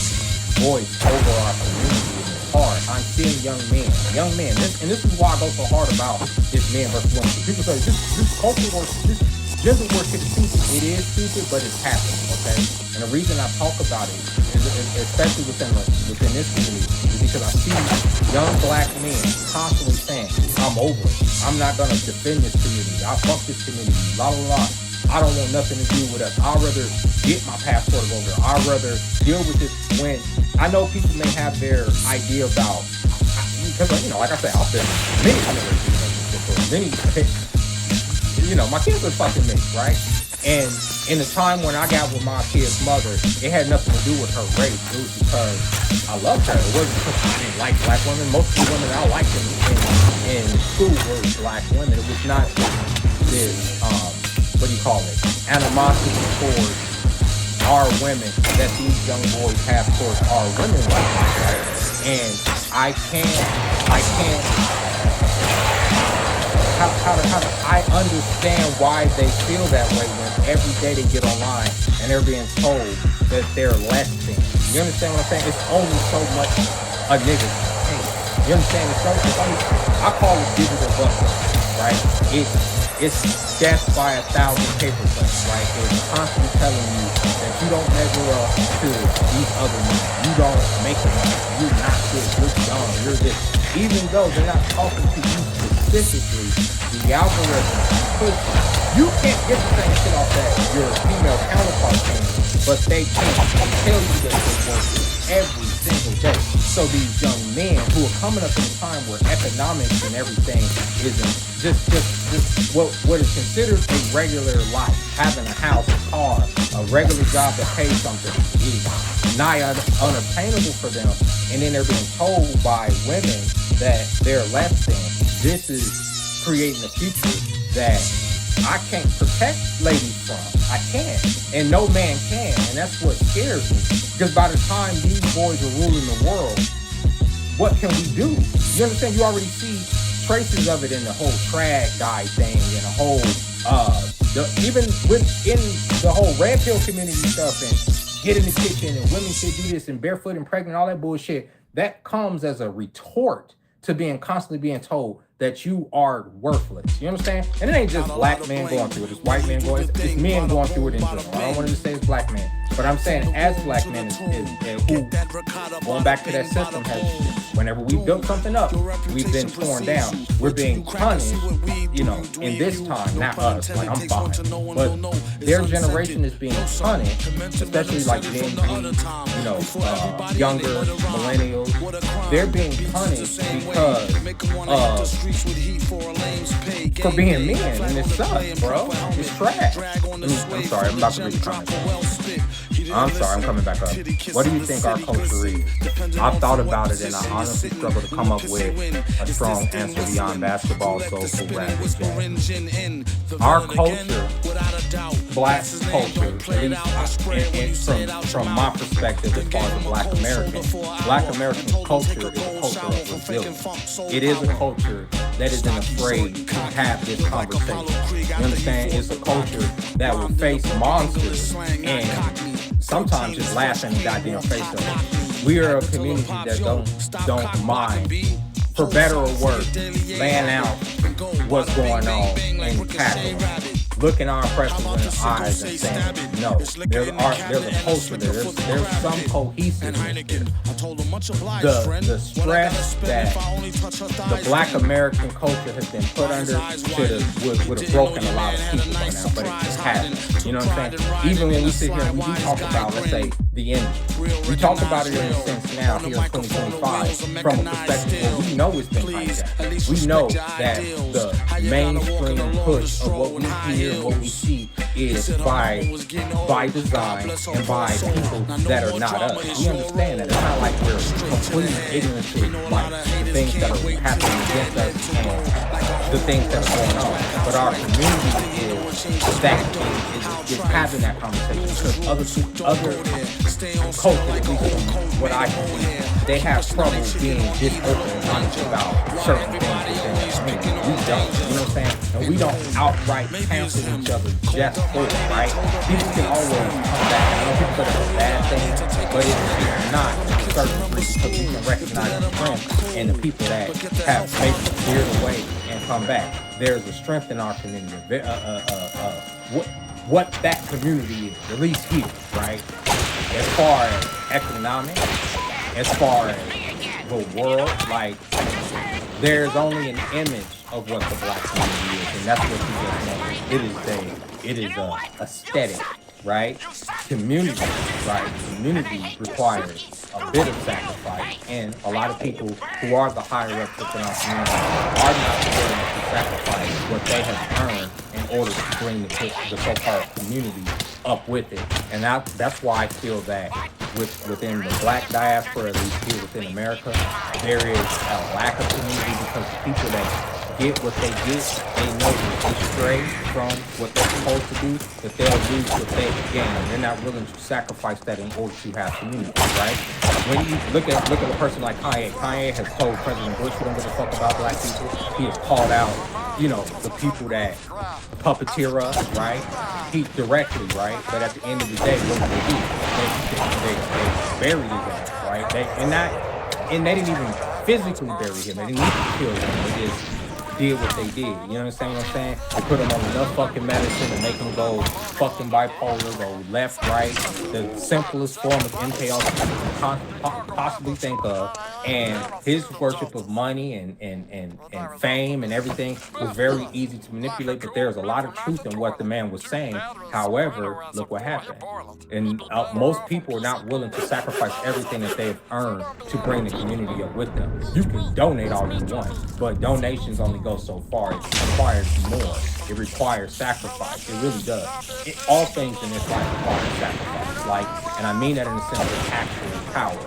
voice over our community, and it's hard. I'm seeing young men, and this is why I go so hard about this man versus woman. People say, this culture work, this gender worship is stupid. It is stupid, but it's happening, okay? And the reason I talk about it, especially within this community, is because I see young black men constantly saying, I'm over it. I'm not going to defend this community. I fuck this community, la la la. I don't want nothing to do with us. I'd rather get my passport over there. I'd rather deal with this when I know people may have their idea about, because, you know, like I said, I've been many you know, my kids are fucking me, right? And in the time when I got with my kid's mother, it had nothing to do with her race. It was because I loved her. It wasn't because I didn't like black women. Most of the women I liked in school were black women. It was not this, what do you call it? Animosity towards our women that these young boys have towards our women right now, right? And I understand why they feel that way when every day they get online and they're being told that they're less than. You understand what I'm saying? It's only so much a nigga can. You understand? It's only, I call it digital busting, right? It's death by 1,000 paper clips, right? It's constantly telling you that you don't measure up to these other men. You don't make enough. You're not this. You're dumb. You're this. Even though they're not talking to you specifically, the algorithm push you can't get the same shit off that your female counterpart can, but they can tell you that they're working every single day. So these young men who are coming up in a time where economics and everything isn't just what is considered a regular life, having a house, a car, a regular job that pays something is nigh unattainable for them. And then they're being told by women that they're less than. This is creating a future that I can't protect ladies from. I can't. And no man can. And that's what scares me. Because by the time these boys are ruling the world, what can we do? You understand? You already see traces of it in the whole trad guy thing and the whole, even within the whole red pill community stuff and get in the kitchen and women should do this and barefoot and pregnant, all that bullshit. That comes as a retort to constantly being told that you are worthless. You understand? And it ain't just black men going through it. It's white men going through it. It's men going through it in general. I don't want to say it's black men. But I'm saying as black men who, going back to that system, has Whenever we built something up, we've been torn down. We're being punished, you know, in this time, not us, like I'm fine. But their generation is being punished, especially like Gen Z, you know, younger millennials. They're being punished because for being men, and it sucks, bro. It's trash. I'm sorry, I'm about to read the comments. I'm sorry, I'm coming back up. What do you think our culture is? I've thought about it and I honestly struggle to come up with a strong answer beyond basketball, soulful rap, and jazz. Our culture, black culture, at least from my perspective as far as the black American culture is a culture of resilience. It is a culture that isn't afraid to have this conversation. You understand? It's a culture that will face monsters and sometimes just laugh in the goddamn face of it. We are a community that don't mind, for better or worse, laying out what's going on and tackling, looking our oppressors in the eyes and saying, no, there's a culture there. There's some cohesiveness there. The stress that the black American culture has been put under would have broken a lot of people by now, but it just hasn't. You know what I'm saying? Even when we sit here and we do talk about, let's say, the industry, we talk about it in a sense now here in 2025 from a perspective where we know it's been hijacked. We know that the mainstream push of what we hear and what we see is by design and by people that are not us. We understand that. It's not like we're completely ignorant to like the things that are happening against us and the things that are going on. But our community is having that conversation because other cultures, at least from what I can see, they have trouble being this open and honest about certain things within their community. We don't, you know what I'm saying? And we don't outright cancel each other just for it, right? People can always come back. I know people say it's a bad thing, but it's not to a certain degree because we can recognize the strength in the people that have maybe veered away and come back. There's a strength in our community. What that community is, at least here, right? As far as economic, as far as the world, like, there's only an image of what the black community is, and that's what you just know. It is a aesthetic, right? Community, right? Community requires a bit of sacrifice, and a lot of people who are the higher ups within our community are not willing to sacrifice what they have earned in order to bring the so-called community up with it. And that's why I feel that within the black diaspora, at least here within America, there is a lack of community because the people that get what they get, they know that they stray from what they're supposed to do, that they'll lose what they gain. They're not willing to sacrifice that in order to have community, right? When you look at a person like Kanye has told President Bush he don't give a fuck about black people. He has called out, you know, the people that puppeteer us, right? He directly, right? But at the end of the day, what do? They buried his ass, right? They didn't even physically bury him. They didn't need to kill him. They just did what they did. You know what I'm saying? They put him on enough fucking medicine to make him go fucking bipolar, go left, right, the simplest form of MK Ultra you can possibly think of. And his worship of money and fame and everything was very easy to manipulate, but there's a lot of truth in what the man was saying. However, look what happened. And most people are not willing to sacrifice everything that they've earned to bring the community up with them. You can donate all you want, but donations only go so far. It requires more. It requires sacrifice. It really does. All things in this life require sacrifice. Like, and I mean that in the sense of actual power.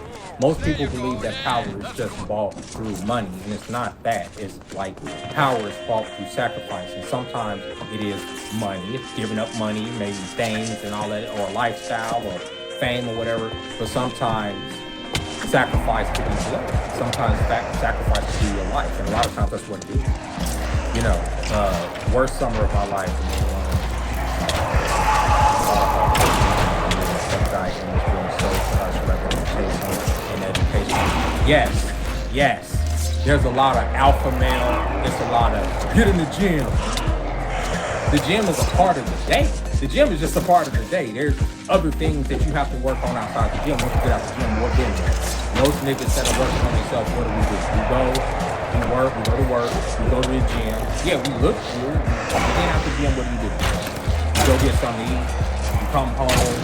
Most people believe that power is just bought through money, and it's not that. It's like power is bought through sacrifice, and sometimes it is money. It's giving up money, maybe things and all that, or lifestyle, or fame, or whatever. But sometimes sacrifice could be blood. Sometimes sacrifice could be your life, and a lot of times that's what it is. You know, worst summer of my life. Yes. There's a lot of alpha male. There's a lot of get in the gym. The gym is a part of the day. The gym is just a part of the day. There's other things that you have to work on outside the gym. Once you get out the gym, what then? Most niggas that are working on themselves, what do? We go to work, we go to the gym. Yeah, we look good. But then after the gym, what do? You go get something to eat. You come home,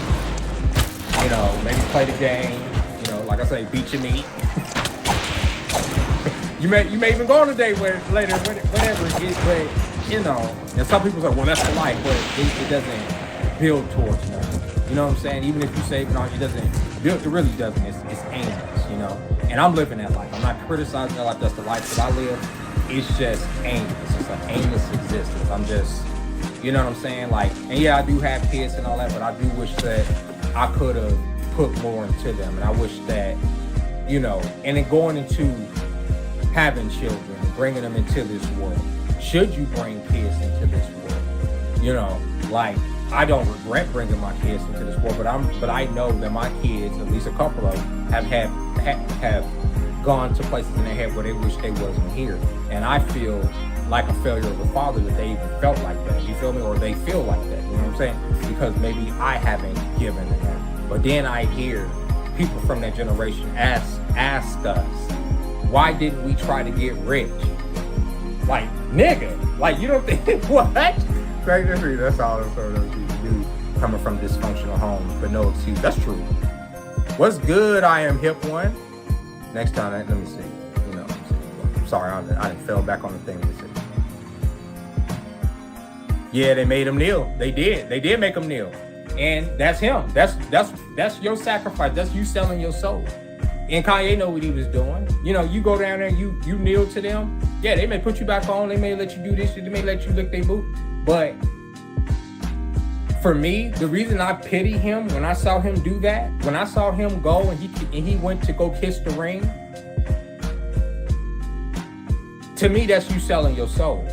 you know, maybe play the game. You know, like I say, beat your meat. You may even go on a date with later, whatever it is, but you know, and some people say, well, that's the life, but it doesn't build towards nothing. You know what I'm saying? Even if you save it on, it doesn't build. It really doesn't. It's aimless, you know. And I'm living that life. I'm not criticizing that life. That's the life that I live. It's just aimless. It's an aimless existence. I'm just, you know what I'm saying? Like, and yeah, I do have kids and all that, but I do wish that I could have put more into them, and I wish that, you know, and then going into having children, bringing them into this world. Should you bring kids into this world? You know, like, I don't regret bringing my kids into this world, but I know that my kids, at least a couple of them, have gone to places in their head where they wish they wasn't here, and I feel like a failure of a father that they even felt like that. You feel me? Or they feel like that. You know what I'm saying? Because maybe I haven't given them that. But then I hear people from that generation ask us, why didn't we try to get rich? Like, nigga, like, you don't think, what? That's all those people do, coming from dysfunctional homes, but no excuse. That's true. What's good, I am hip one? Next time, let me see. You know, I'm sorry, I didn't fell back on the thing. Let me see. Yeah, they made him kneel. They did make him kneel. And that's him. That's your sacrifice. That's you selling your soul. And Kanye know what he was doing. You know, you go down there and you kneel to them. Yeah, they may put you back on. They may let you do this. They may let you lick their boot. But for me, the reason I pity him when I saw him do that, when I saw him go and he went to go kiss the ring, to me, that's you selling your soul.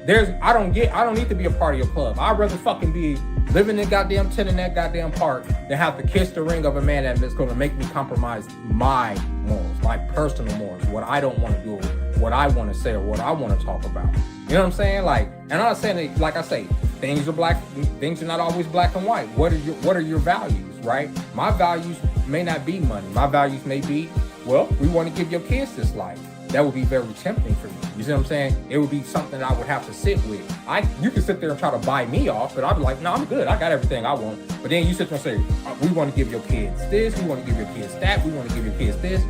I don't need to be a part of your club. I'd rather fucking be living in goddamn tent in that goddamn park than have to kiss the ring of a man that's going to make me compromise my morals, my personal morals, what I don't want to do, what I want to say, or what I want to talk about. You know what I'm saying? Like, and I'm not saying that, like I say, things are not always black and white. What are your values, right? My values may not be money. My values may be, well, we want to give your kids this life. That would be very tempting for me. You see what I'm saying? It would be something that I would have to sit with. You can sit there and try to buy me off, but I'd be like, no, I'm good. I got everything I want. But then you sit there and say, we want to give your kids this. We want to give your kids that. We want to give your kids this.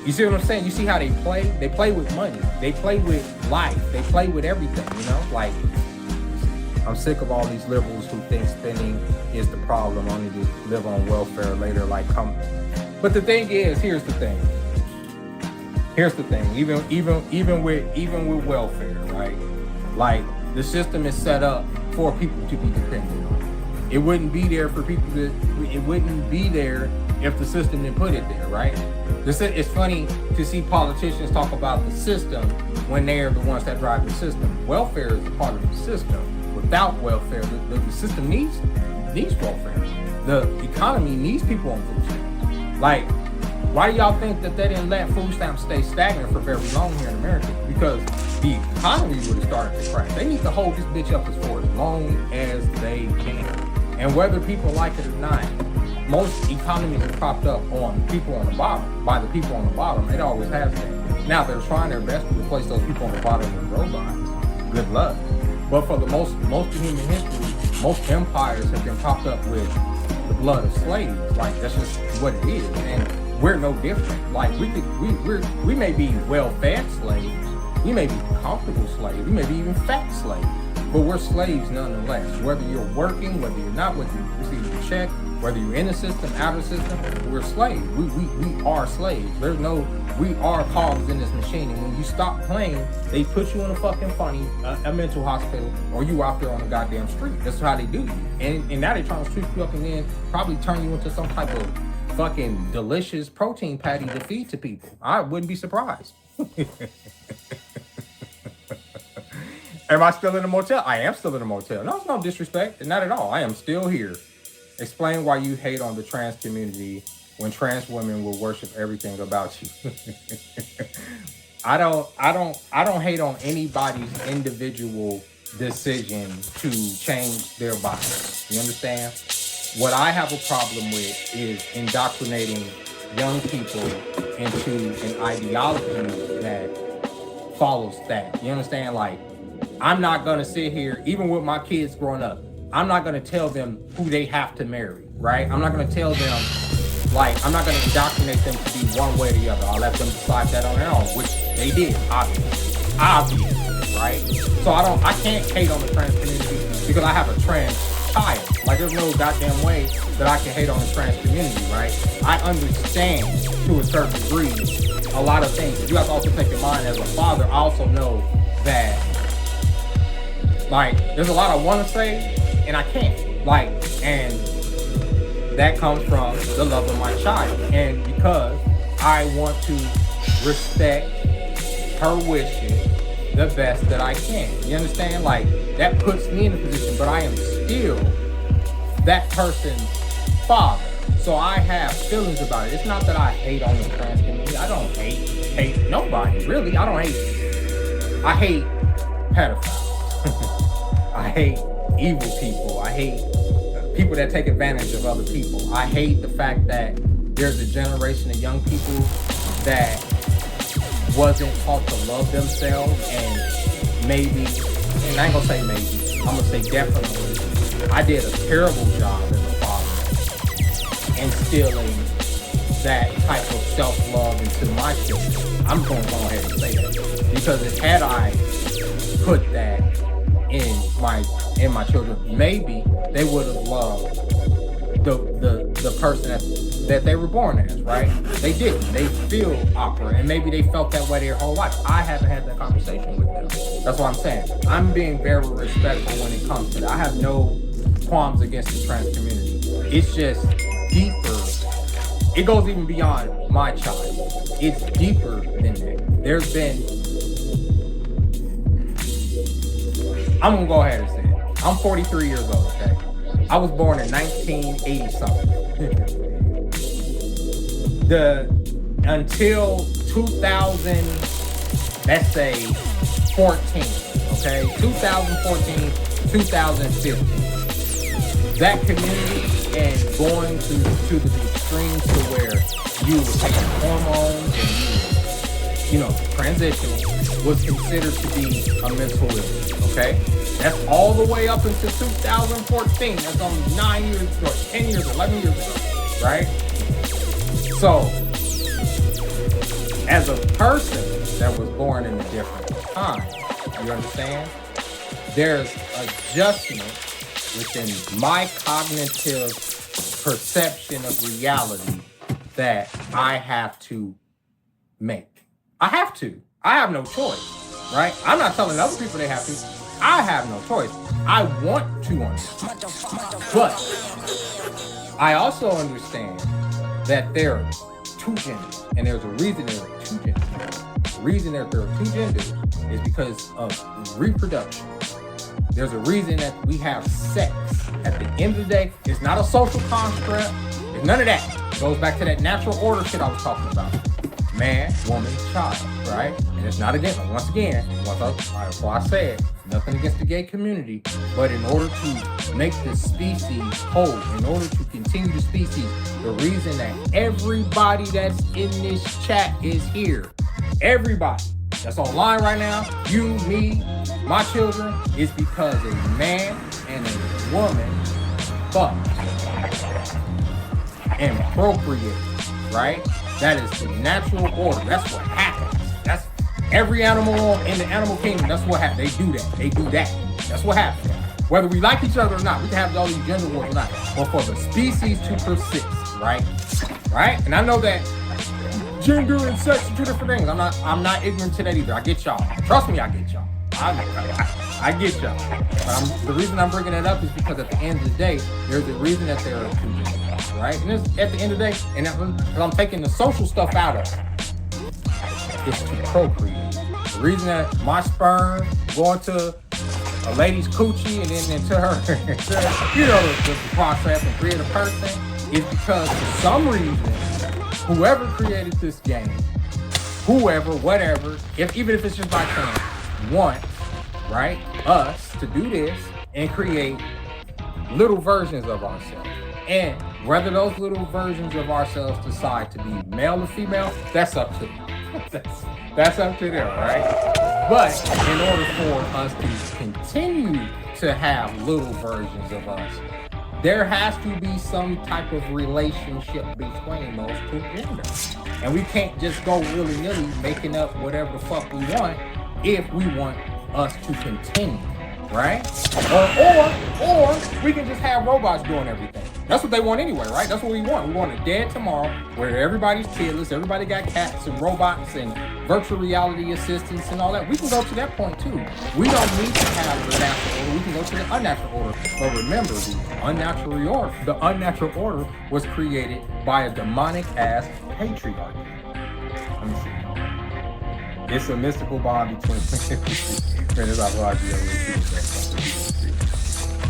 You see what I'm saying? You see how they play? They play with money. They play with life. They play with everything, you know? Like, I'm sick of all these liberals who think spending is the problem, only to live on welfare later. Like, come. But the thing is, here's the thing. Even with welfare, right? Like, the system is set up for people to be dependent on. It wouldn't be there for people it wouldn't be there if the system didn't put it there, right? It's funny to see politicians talk about the system when they're the ones that drive the system. Welfare is a part of the system. Without welfare, the system needs welfare. The economy needs people on food stamps. Like, why do y'all think that they didn't let food stamps stay stagnant for very long here in America? Because the economy would have started to crash. They need to hold this bitch up for as long as they can. And whether people like it or not, most economies are propped up on people on the bottom, by the people on the bottom. It always has been. Now they're trying their best to replace those people on the bottom with robots. Good luck. But for the most of human history, most empires have been propped up with the blood of slaves. Like, that's just what it is. And we're no different. Like, we may be well-fed slaves, we may be comfortable slaves, we may be even fat slaves, but we're slaves nonetheless. Whether you're working, whether you're not, whether you receive a check, whether you're in the system, out of the system, we're slaves. We are slaves. We are cogs in this machine. And when you stop playing, they put you in a fucking a mental hospital, or you out there on the goddamn street. That's how they do you. And now they're trying to sweep you up and then probably turn you into some type of fucking delicious protein patty to feed to people. I wouldn't be surprised. Am I still in a motel? I am still in a motel. No, it's no disrespect. Not at all. I am still here. Explain why you hate on the trans community when trans women will worship everything about you. I don't hate on anybody's individual decision to change their body. You understand? What I have a problem with is indoctrinating young people into an ideology that follows that. You understand? Like, I'm not gonna sit here, even with my kids growing up, I'm not gonna tell them who they have to marry, right? I'm not gonna tell them, like, I'm not gonna indoctrinate them to be one way or the other. I'll let them decide that on their own, which they did, obviously, right? So I can't hate on the trans community because I have a trans child. Like, there's no goddamn way that I can hate on the trans community, right? I understand to a certain degree a lot of things. You have to also take in mind, as a father, I also know that, like, there's a lot I want to say and I can't. Like, and that comes from the love of my child. And because I want to respect her wishes the best that I can. You understand? Like, that puts me in a position, but I am still that person's father. So I have feelings about it. It's not that I hate on the trans community. I don't hate nobody, really. I hate pedophiles. I hate evil people. I hate people that take advantage of other people. I hate the fact that there's a generation of young people that wasn't taught to love themselves, and maybe, and I ain't gonna say maybe, I'm gonna say definitely, I did a terrible job as a father instilling that type of self-love into my children. I'm going to go ahead and say that, because had I put that in my children, maybe they would have loved the person that they were born as, right? They didn't. They feel awkward, and maybe they felt that way their whole life. I haven't had that conversation with them. That's what I'm saying. I'm being very respectful when it comes to that. I have no qualms against the trans community. It's just deeper. It goes even beyond my child. It's deeper than that. There's been, I'm gonna go ahead and say it. I'm 43 years old, okay? I was born in 1980 something. Until 2000, let's say 14, okay? 2014, 2015. That community, and going to the extremes to where you were taking hormones and you know, transitioning, was considered to be a mental illness, okay? That's all the way up until 2014. That's only 9 years ago, 10 years, 11 years ago, right? So, as a person that was born in a different time, you understand? There's adjustment within my cognitive perception of reality that I have to make. I have to. I have no choice, right? I'm not telling other people they have to. I have no choice. I want to understand. But I also understand that there are two genders, and there's a reason there are two genders. The reason that there are two genders is because of reproduction. There's a reason that we have sex. At the end of the day, it's not a social construct. It's none of that. It goes back to that natural order shit I was talking about. Man, woman, child, right? And it's not against, once again, that's why I said, nothing against the gay community, but in order to make the species whole, in order to continue the species, the reason that everybody that's in this chat is here, everybody that's online right now, you, me, my children, is because a man and a woman fuck and procreate, right? That is the natural order. That's what happens. That's every animal in the animal kingdom. That's what happens. They do that. They do that. That's what happens. Whether we like each other or not, we can have all these gender wars or not. But for the species to persist, right? Right? And I know that gender and sex are two different things. I'm not ignorant to that either. I get y'all. Trust me, I get y'all. I get y'all. But the reason I'm bringing it up is because at the end of the day, there's a reason that there are two genders. Right? And it's, at the end of the day, and I'm taking the social stuff out of it, it's to procreate. The reason that my sperm going to a lady's coochie and then into her, you know, the process and create a person is because for some reason, whoever created this game, whoever, whatever, even if it's just by chance, wants, right, a us to do this and create little versions of ourselves. And whether those little versions of ourselves decide to be male or female, that's up to them. That's up to them, right? But in order for us to continue to have little versions of us, there has to be some type of relationship between those two genders. And we can't just go willy-nilly making up whatever the fuck we want if we want us to continue, right? Or we can just have robots doing everything. That's what they want anyway, right? That's what we want. We want a dead tomorrow where everybody's kidless, everybody got cats and robots and virtual reality assistants and all that. We can go to that point too. We don't need to have the natural order. We can go to the unnatural order. But remember, the unnatural order was created by a demonic ass patriarchy. Let me see. It's a mystical bond between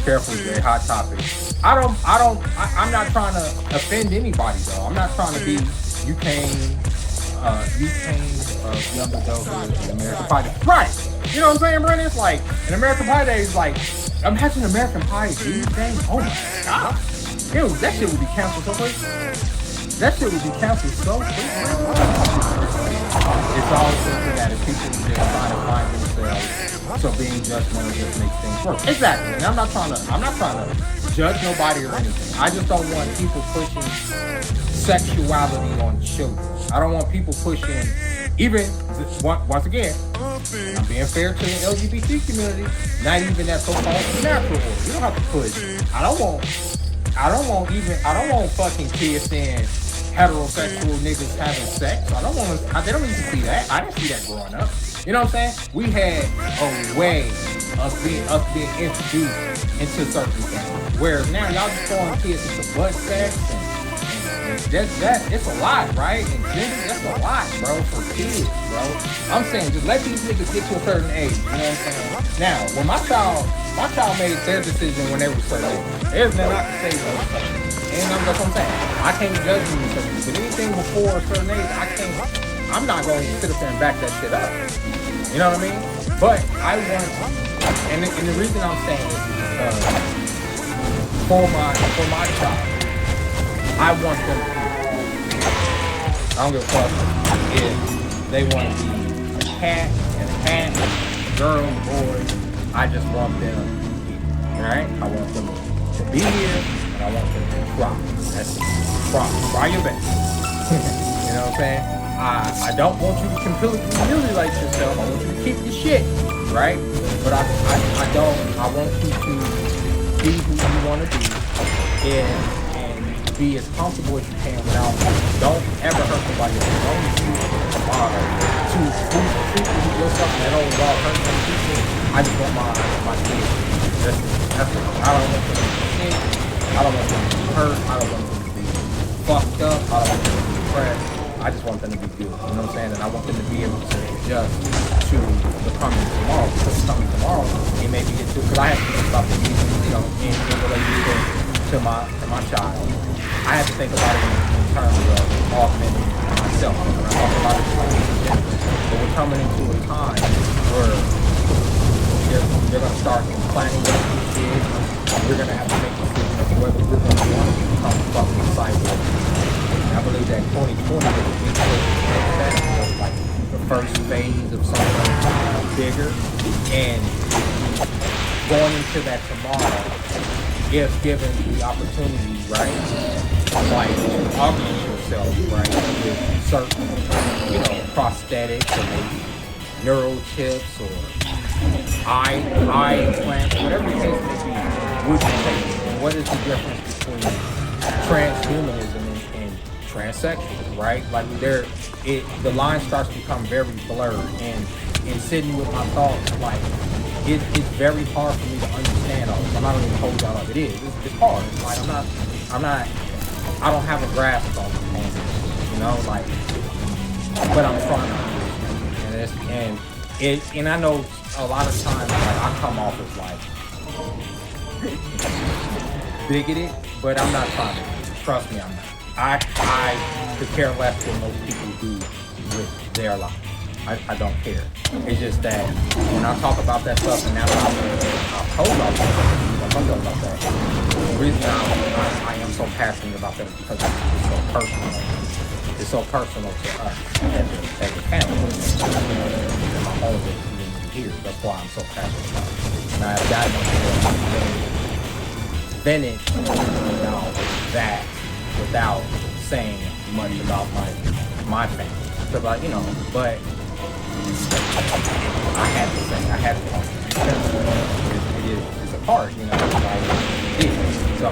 Carefully, very hot topic. I'm not trying to offend anybody though. I'm not trying to be young adulthood in American Pie Day. Right. You know what I'm saying, Brandon? It's like in American Pie Day is like, imagine American Pie dude thing. Oh my god. Ew, that shit would be canceled so quick. That shit would be canceled so quick. It's all simple that if people just trying to find themselves, so being judgmental just makes things worse. Exactly. And I'm not trying to judge nobody or anything. I just don't want people pushing sexuality on children. I don't want people pushing, even once again, I'm being fair to the LGBT community, not even that so-called natural order. You don't have to push. I don't want fucking kids saying heterosexual niggas having sex. They don't need to see that. I didn't see that growing up. You know what I'm saying? We had a way of being introduced into certain things. Whereas now y'all just throwing kids into butt sex and that it's a lot, right? And gender, that's a lot, bro, for kids, bro. I'm saying just let these niggas get to a certain age. You know what I'm saying? Now, when my child made their decision when they were certain age, there's nothing I can say about it. And that's what I'm saying. I can't judge you with something. But anything before a certain age, I'm not going to sit up there and back that shit up. You know what I mean? But I want, and the reason I'm saying this is because for my child, I want them to, I don't give a fuck if they want to be a cat and a cat, girl, boy. I just want them here, right? I want them to be here, and I want them to try. That's it. Try your best. You know what I'm saying? I don't want you to completely mutilate yourself. I want you to keep your shit, right? But I want you to be who you want to be and be as comfortable as you can without, don't ever hurt somebody else. Don't use to treat yourself and that don't involve hurting other people. I just want my kids. That's it. I don't want them to be sick. I don't want them to be hurt. I don't want them to be fucked up. I don't want them to be depressed. I just want them to be good, you know what I'm saying? And I want them to be able to adjust to the coming tomorrow. Because coming tomorrow, it may be into, because I have to think about the reasons, you know, in relation to my child. I have to think about it in terms of augmenting myself. And I talk about it in general. But we're coming into a time where they're going to start planning with these kids. We're going to have to make decisions of whether we're going to want to become fucking cyborg. I believe that 2020 was a big that was like the first phase of something bigger, and going into that tomorrow, if given the opportunity, right, like to augment yourself, right, with certain, you know, prosthetics or maybe neural chips or eye implants, whatever the case may be, would you take? And what is the difference between transhumanism and transsexual, right? Like the line starts to become very blurred, and sitting with my thoughts, like it's very hard for me to understand all this. I'm not going to hold y'all up. It is. It's hard. It's like I don't have a grasp on it, you know, like, but I'm trying to understand. And I know a lot of times, like, I come off as like bigoted, but I'm not trying to. Trust me, I'm not. I could care less what most people do with their life. I don't care. It's just that when I talk about that stuff, and now that I've told y'all about that, the reason I am so passionate about that is because it's so personal. It's so personal to us as a family. My whole here. That's why I'm so passionate about it. Now, if God don't finish, that without saying much about my family. So, like, you know, but I had to talk. It's a part, you know, like, so, I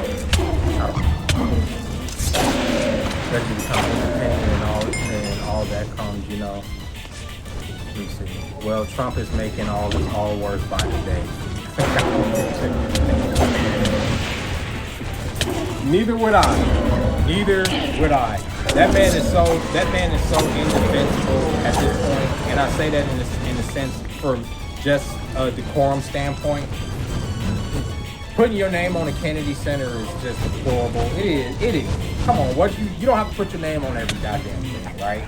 don't know. Ready to become independent and all that comes, you know. Let me see. Well, Trump is making all this all worse by the day. Neither would I. That man is so indefensible at this point, and I say that in a sense from just a decorum standpoint. Putting your name on the Kennedy Center is just deplorable. It is. Come on, you don't have to put your name on every goddamn thing, right?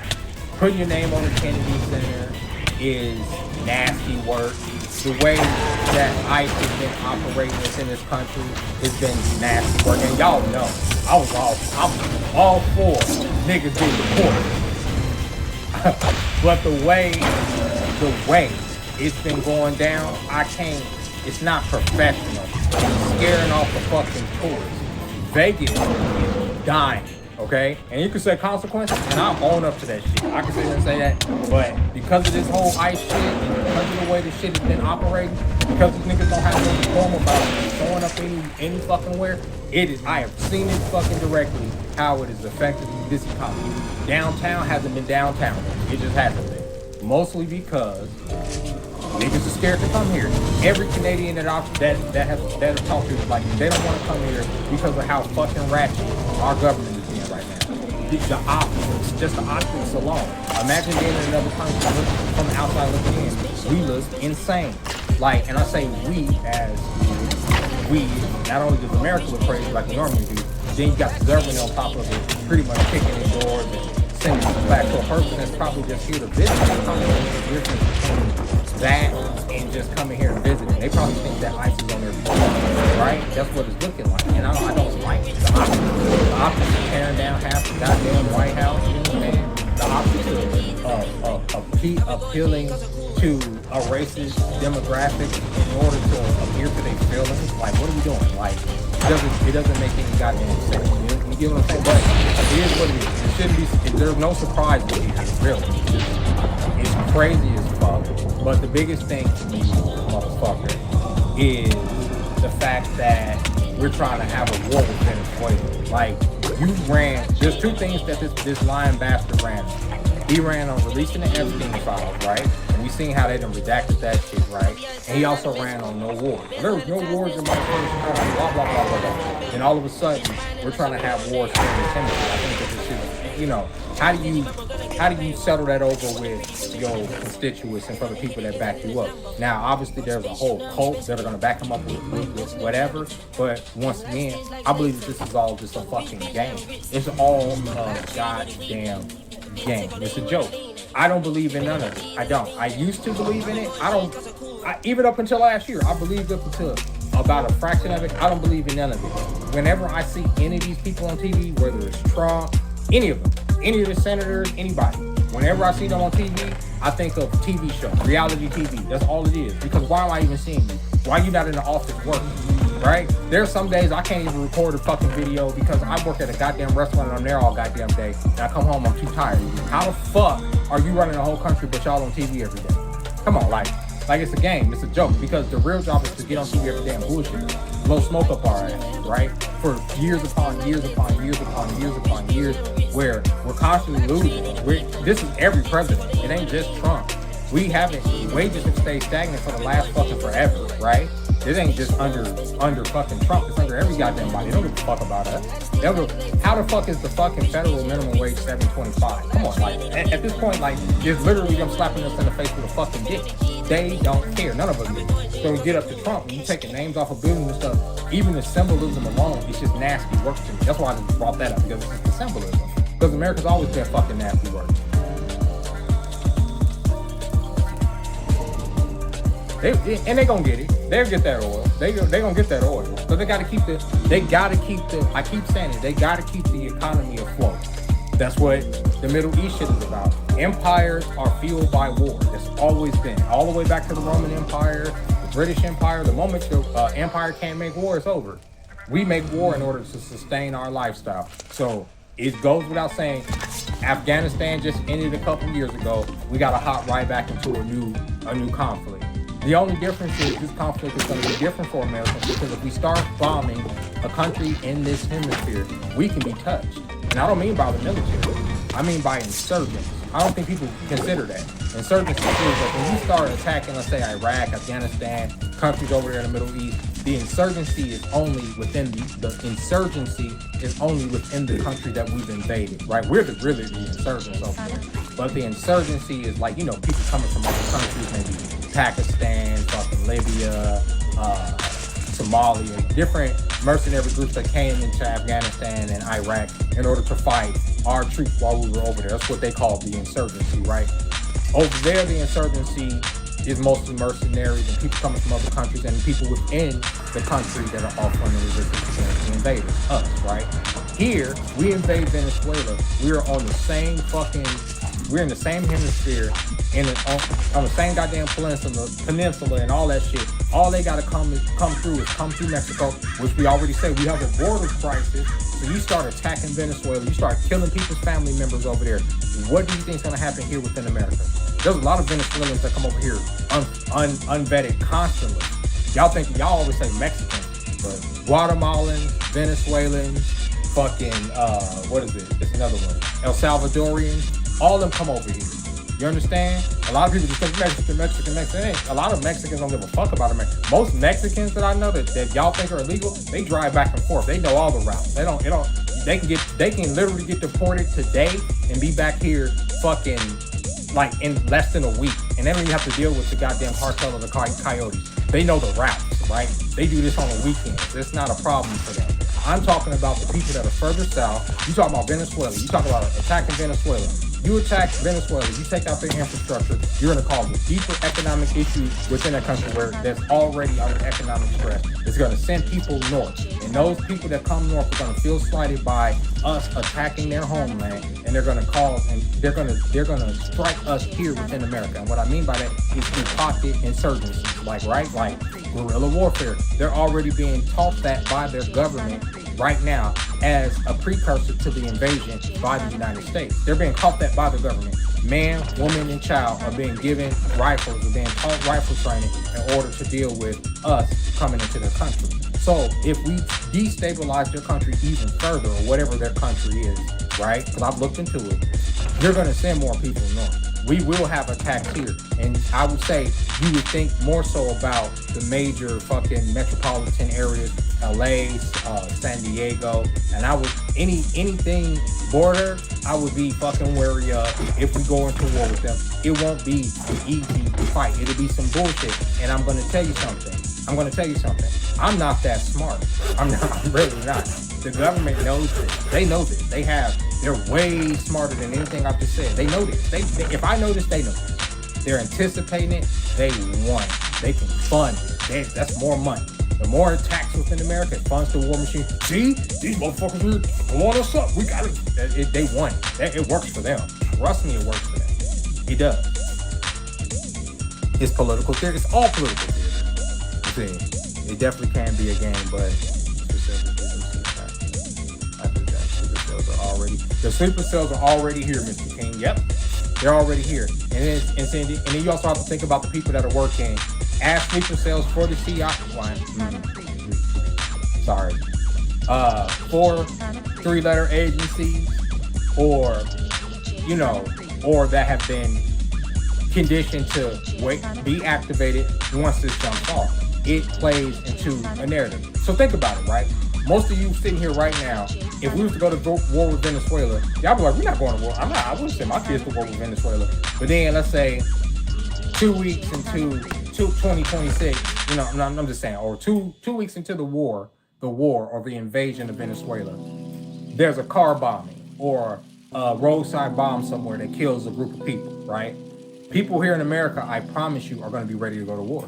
Putting your name on the Kennedy Center is nasty work. The way that ICE has been operating within this country has been nasty work. And y'all know, I'm all for niggas being deported. But the way it's been going down, it's not professional. It's scaring off the fucking tourists. Vegas is dying. Okay, and you can say consequences, and I'll own up to that shit. I can sit there and say that, but because of this whole ICE shit, and because of the way this shit has been operating, because these niggas don't have no form about showing up any fucking where, I have seen it fucking directly how it has affected this economy. Downtown hasn't been downtown. It just hasn't been. Mostly because niggas are scared to come here. Every Canadian that have talked to is like, they don't want to come here because of how fucking ratchet our government is being right now. The optics, just the optics alone. Imagine being in another country from the outside looking in. We look insane. Like, and I say we, not only does America look crazy like we normally do, then you got the government on top of it, pretty much kicking in doors and sending people back to a person that's probably just here to visit. The difference between that and just coming here and visiting. They probably think that ICE is on their phone, right? That's what it's looking like. And I don't like it. The optics of tearing down half the goddamn White House, and the optics of appealing to a racist demographic in order to appear to their feelings. Like, what are we doing? Like, it doesn't make any goddamn sense. You get what I'm saying? But it is what it is. It shouldn't be. There's no surprises here, really. It's crazy as fuck. But the biggest thing to me, motherfucker, is the fact that we're trying to have a war with Venezuela. Like, you ran. There's two things that this lying bastard ran. He ran on releasing the Epstein files, right? And we seen how they done redacted that shit, right? And he also ran on no war. There was no wars in my country, blah, blah, blah, blah, blah. And all of a sudden, we're trying to have wars here in Tennessee. I think that this shit, you know, how do you settle that over with your constituents and for the people that back you up? Now, obviously, there's a whole cult that are going to back them up with whatever. But once again, I believe that this is all just a fucking game. It's all a goddamn game. It's a joke. I don't believe in none of it. I don't. I used to believe in it. Even up until last year, I believed up until about a fraction of it. I don't believe in none of it. Whenever I see any of these people on TV, whether it's Trump, any of them, any of the senators, anybody, whenever I see them on TV, I think of TV show, reality TV. That's all it is. Because why am I even seeing you? Why are you not in the office working? Right? There's some days I can't even record a fucking video because I work at a goddamn restaurant and I'm there all goddamn day. And I come home, I'm too tired. How the fuck are you running the whole country but y'all on TV every day? Come on, like it's a game, it's a joke. Because the real job is to get on TV every day and bullshit. Blow smoke up our ass, right? For years upon years upon years upon years upon years, where we're constantly losing. This is every president. It ain't just Trump. Wages have stayed stagnant for the last fucking forever, right? It ain't just under fucking Trump. It's under every goddamn body. They don't give a fuck about us. How the fuck is the fucking federal minimum wage $7.25? Come on, like at this point, like it's literally them slapping us in the face with a fucking dick. They don't care. None of them do. So we get up to Trump and you take the names off of buildings and stuff. Even the symbolism alone, it's just nasty work to me. That's why I just brought that up, because it's the symbolism. Because America's always been fucking nasty work. They gonna get it. They'll get that oil. They gonna get that oil. But they gotta keep the. I keep saying it. They gotta keep the economy afloat. That's what the Middle East shit is about. Empires are fueled by war. It's always been. All the way back to the Roman Empire, the British Empire. The moment your empire can't make war, it's over. We make war in order to sustain our lifestyle. So it goes without saying, Afghanistan just ended a couple years ago. We got to hop right back into a new conflict. The only difference is this conflict is going to be different for Americans because if we start bombing a country in this hemisphere, we can be touched. And I don't mean by the military. I mean by insurgents. I don't think people consider that. Insurgency is that when you start attacking, let's say, Iraq, Afghanistan, countries over there in the Middle East, the insurgency is only within the insurgency is only within the country that we've invaded, right? We're really the insurgents over there. But the insurgency is like, people coming from other countries, maybe Pakistan, fucking Libya, Somalia, different mercenary groups that came into Afghanistan and Iraq in order to fight our troops while we were over there. That's what they call the insurgency, right? Over there, the insurgency is mostly mercenaries and people coming from other countries and people within the country that are offering the resistance against the invaders, us, right? Here, we invade Venezuela. We're on the same we're in the same hemisphere on the same goddamn peninsula and all that shit. All they gotta come through Mexico, which we already said we have a border crisis. So you start attacking Venezuela, you start killing people's family members over there. What do you think is gonna happen here within America? There's a lot of Venezuelans that come over here unvetted constantly. Y'all always say Mexicans, but Guatemalans, Venezuelans, fucking what is it? It's another one. El Salvadorians, all of them come over here. You understand? A lot of people just think Mexican. A lot of Mexicans don't give a fuck about America. Most Mexicans that I know that y'all think are illegal, they drive back and forth. They know all the routes. They can literally get deported today and be back here fucking like in less than a week. And then you have to deal with the goddamn cartel of the coyotes. They know the routes, right? They do this on the weekends. It's not a problem for them. I'm talking about the people that are further south. You talking about Venezuela. You talk about attacking Venezuela. You attack Venezuela, you take out their infrastructure, you're going to cause a deeper economic issue within a country where that's already under economic stress. It's going to send people north. And those people that come north are going to feel slighted by us attacking their homeland, and they're going to strike us here within America. And what I mean by that is through pocket insurgencies, like guerrilla warfare. They're already being taught that by their government right now as a precursor to the invasion by the United States. They're being taught that by the government. Man, woman, and child are being given rifles, are being taught rifle training in order to deal with us coming into their country. So if we destabilize their country even further, or whatever their country is, right? Because I've looked into it, you're going to send more people north. We will have attacks here. And I would say you would think more so about the major fucking metropolitan areas, LA, San Diego, and I would anything border, I would be fucking wary of if we go into war with them. It won't be an easy fight. It'll be some bullshit. And I'm gonna tell you something. I'm not that smart. I'm really not. The government knows this. They know this. They're way smarter than anything I've just said. They know this. They if I know this, they know this. They're anticipating it. They want it. They can fund it. That's more money. The more attacks within America, it funds the war machine. See, these motherfuckers here want us up. We got it. They want it. It works for them. Trust me, it works for them. It does. It's political theater. It's all political theater. You see, it definitely can be a game, but the sleeper cells are already here, Mr. King. Yep, they're already here. And then you also have to think about the people that are working as sleeper cells for the CIA. Sorry. For 3-letter agencies, or that have been conditioned to be activated once this jumps off. It plays into a narrative. So think about it, right? Most of you sitting here right now, if we was to go to war with Venezuela, y'all be like, we're not going to war. I wouldn't send my kids to war with Venezuela. But then let's say 2 weeks into 2026, I'm just saying, or two weeks into the war or the invasion of Venezuela, there's a car bombing or a roadside bomb somewhere that kills a group of people, right? People here in America, I promise you, are going to be ready to go to war.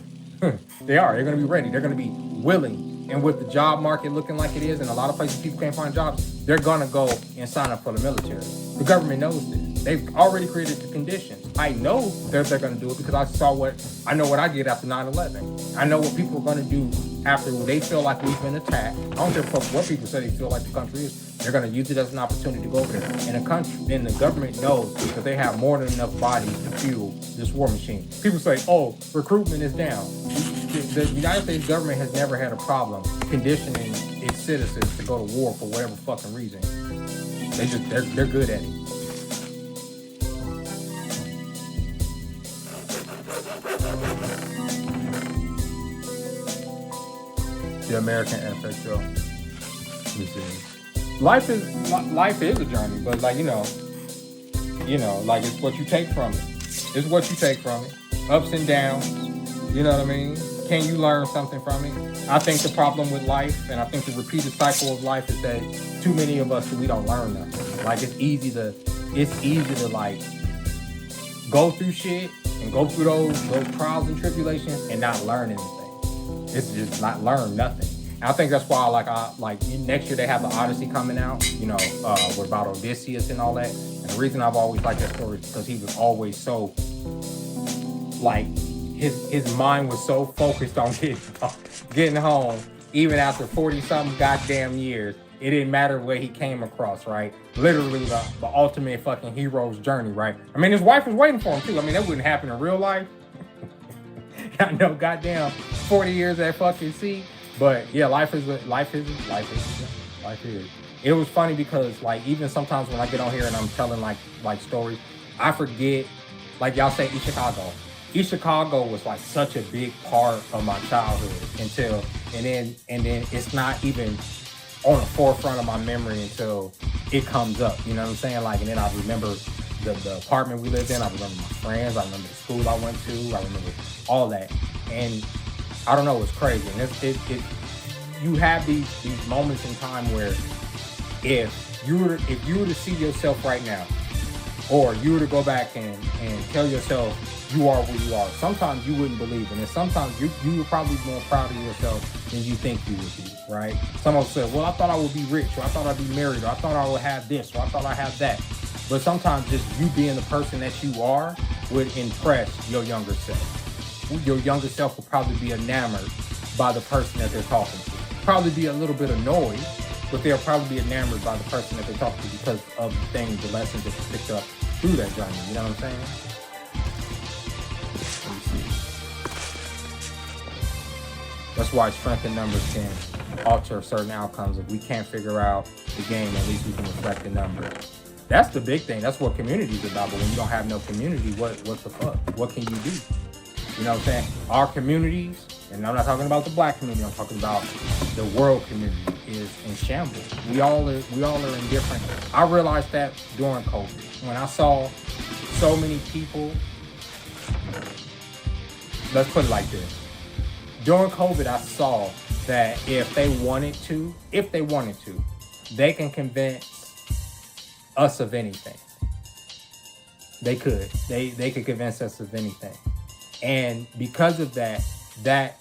They are. They're going to be ready. They're going to be willing. And with the job market looking like it is, and a lot of places people can't find jobs, they're going to go and sign up for the military. The government knows this. They've already created the conditions. I know they're going to do it because I know what I did after 9/11. I know what people are going to do after they feel like we've been attacked. I don't give a fuck what people say they feel like the country is. They're going to use it as an opportunity to go over there. And the government knows that they have more than enough bodies to fuel this war machine. People say, oh, recruitment is down. The United States government has never had a problem conditioning its citizens to go to war for whatever fucking reason. They're good at it. The American FXO. Let me see. Life is a journey, but like you know, like it's what you take from it. It's what you take from it. Ups and downs. You know what I mean? Can you learn something from it? I think the problem with life, and I think the repeated cycle of life, is that too many of us, we don't learn nothing. Like it's easy to like go through shit and go through those trials and tribulations and not learn anything. It's just not learn nothing. And I think that's why like next year they have the Odyssey coming out, with about Odysseus and all that. And the reason I've always liked that story is because he was always so like his mind was so focused on getting home, even after 40-something goddamn years. It didn't matter where he came across, right? Literally the ultimate fucking hero's journey, right? I mean, his wife was waiting for him too. I mean, that wouldn't happen in real life. I know, goddamn, 40 years at fucking sea. But yeah, life is. It was funny because like even sometimes when I get on here and I'm telling like stories, I forget, like y'all say East Chicago. East Chicago was like such a big part of my childhood and then it's not even on the forefront of my memory until it comes up. You know what I'm saying? Like, and then I remember the apartment we lived in. I remember my friends. I remember the school I went to. I remember all that. And I don't know, it's crazy. And you have these moments in time where if you were to see yourself right now, or you were to go back and tell yourself you are who you are, sometimes you wouldn't believe it. And sometimes you were probably more proud of yourself than you think you would be, right? Someone said, well, I thought I would be rich, or I thought I'd be married, or I thought I would have this, or I thought I'd have that. But sometimes just you being the person that you are would impress your younger self. Your younger self will probably be enamored by the person that they're talking to. Probably be a little bit annoyed, but they'll probably be enamored by the person that they're talking to because of the things, the lessons that you picked up through that journey. You know what I'm saying? That's why strength in numbers can alter certain outcomes. If we can't figure out the game, at least we can respect the numbers. That's the big thing. That's what community is about. But when you don't have no community, what the fuck? What can you do? You know what I'm saying? Our communities, and I'm not talking about the black community, I'm talking about the world community, is in shambles. We all are in different. I realized that during COVID. When I saw so many people, let's put it like this. During COVID, I saw that if they wanted to, they can convince us of anything. They could. They could convince us of anything. And because of that, that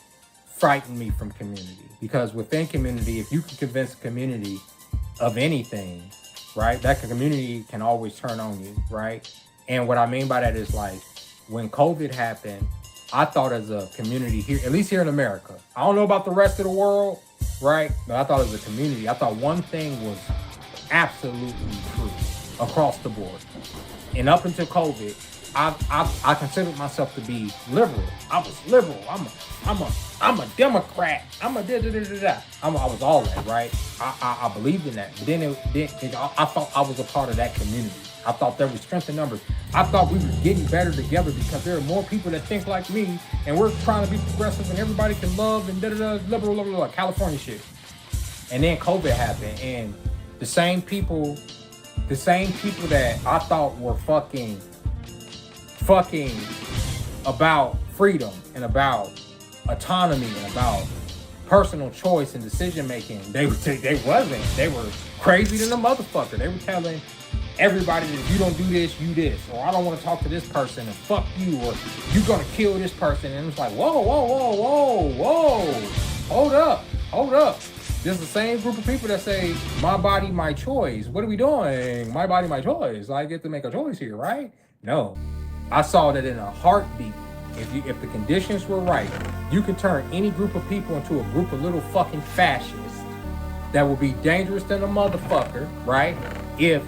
frightened me from community. Because within community, if you can convince a community of anything, right, that community can always turn on you, right? And what I mean by that is like, when COVID happened, I thought as a community here, at least here in America, I don't know about the rest of the world, right? But I thought as a community, I thought one thing was absolutely true across the board. And up until COVID, I considered myself to be liberal. I was liberal. I'm a Democrat. I'm a da-da-da-da-da. I was all that, right? I believed in that. But then I thought I was a part of that community. I thought there was strength in numbers. I thought we were getting better together because there are more people that think like me, and we're trying to be progressive, and everybody can love and da-da-da, liberal, California shit. And then COVID happened, and the same people that I thought were fucking about freedom and about autonomy and about personal choice and decision making, they wasn't. They were crazy than a motherfucker. They were telling everybody, if you don't do this, you this, or I don't want to talk to this person, and fuck you, or you're gonna kill this person. And it's like, whoa, whoa, whoa, whoa, whoa, hold up. This is the same group of people that say, my body, my choice. What are we doing? My body, my choice. I get to make a choice here, right? No. I saw that in a heartbeat. If the conditions were right, you can turn any group of people into a group of little fucking fascists that will be dangerous than a motherfucker, right? If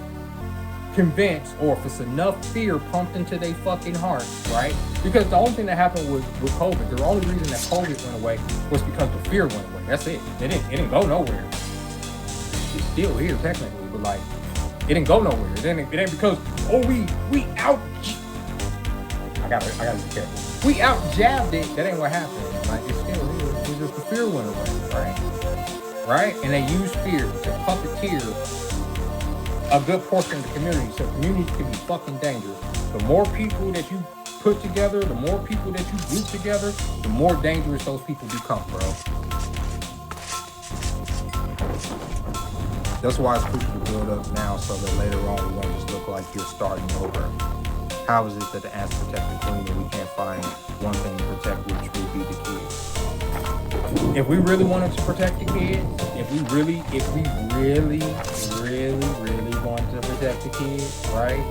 convinced, or if it's enough fear pumped into their fucking hearts, right? Because the only thing that happened with COVID, the only reason that COVID went away was because the fear went away. That's it. It didn't go nowhere. It's still here technically, but like, it didn't go nowhere. It ain't because, we out. I gotta be careful. We out jabbed it. That ain't what happened. Like, it's still here. It's just the fear went away, right? And they use fear to puppeteer a good portion of the community. So communities can be fucking dangerous. The more people that you put together, the more people that you group together, the more dangerous those people become, bro. That's why it's crucial to build up now, so that later on we won't just look like you're starting over. How is it that the ants protect the queen and we can't find one thing to protect, which would be the kids? If we really wanted to protect the kids, if we really wanted to protect the kids, right?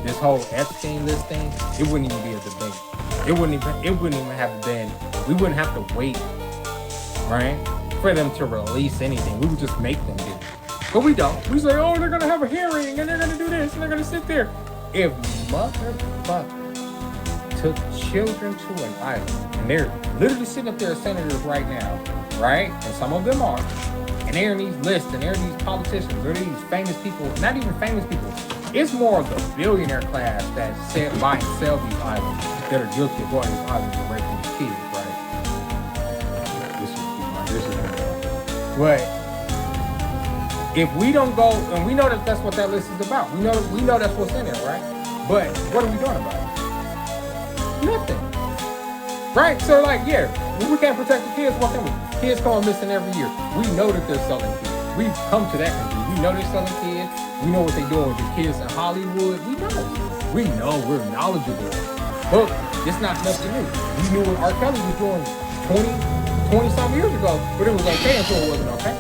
This whole Epstein list thing, it wouldn't even be a debate. It wouldn't even have been, we wouldn't have to wait, right? For them to release anything. We would just make them do it. But we don't. We say, oh, they're gonna have a hearing and they're gonna do this and they're gonna sit there. If motherfucker took children to an island, and they're literally sitting up there as senators right now, right? And some of them are, and they're in these lists, and they're these politicians, they're these famous people, not even famous people. It's more of the billionaire class that buy and sell these islands that are guilty of going to these islands and raping these kids, right? This is but if we don't go, and we know that that's what that list is about. We know that's what's in there, right? But what are we doing about it? Nothing. Right? So like, yeah, when we can't protect the kids, what can we? Kids going missing every year. We know that they're selling kids. We've come to that conclusion. We know they're selling kids. We know what they're doing with the kids in Hollywood. We know. We're knowledgeable. But it's not nothing new. We knew what R. Kelly was doing 20 some years ago, but it was okay until it wasn't okay.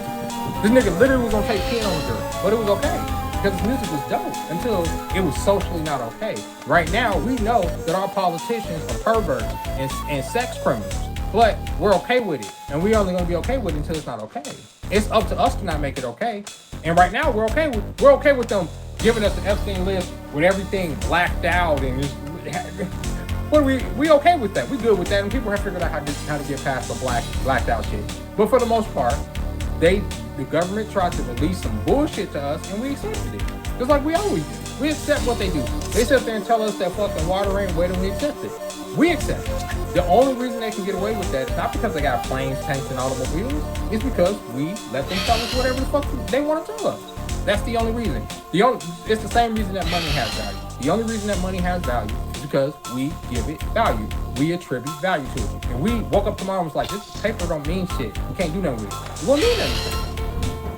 This nigga literally was gonna take pen on the girl, but it was okay because his music was dope until it was socially not okay. Right now, we know that our politicians are perverts and sex criminals, but we're okay with it, and we're only gonna be okay with it until it's not okay. It's up to us to not make it okay. And right now, we're okay with them giving us the Epstein list with everything blacked out and just. But we okay with that. We good with that, and people have figured out how to get past the blacked out shit. But for the most part, the government tried to release some bullshit to us, and we accepted it. Just like we always do. We accept what they do. They sit there and tell us that fucking water ain't wet, and we accept it. We accept it. The only reason they can get away with that is not because they got planes, tanks, and automobiles. It's because we let them tell us whatever the fuck they want to tell us. That's the only reason. It's the same reason that money has value. The only reason that money has value is because we give it value. We attribute value to it. And we woke up tomorrow and was like, this paper don't mean shit. We can't do nothing with it. It won't mean anything.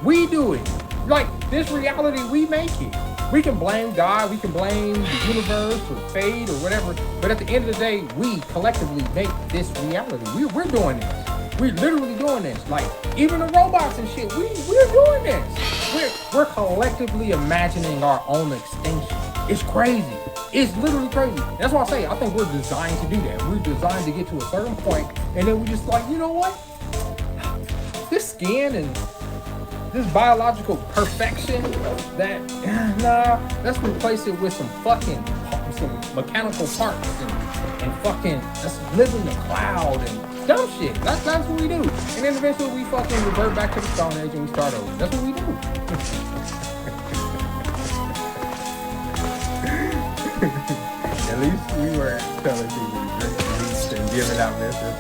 We do it. Like, this reality, we make it. We can blame God, we can blame the universe or fate or whatever, but at the end of the day, we collectively make this reality. We're doing this. We're literally doing this. Like, even the robots and shit, we're doing this. We're collectively imagining our own extinction. It's crazy. It's literally crazy. That's why I say, I think we're designed to do that. We're designed to get to a certain point, and then we just like, you know what? This skin and this biological perfection that, let's replace it with some mechanical parts and fucking, let's live in the cloud and dumb shit. That's what we do. And then eventually we fucking revert back to the Stone Age and we start over. That's what we do. At least we were telling people to drink bleach and giving out messages.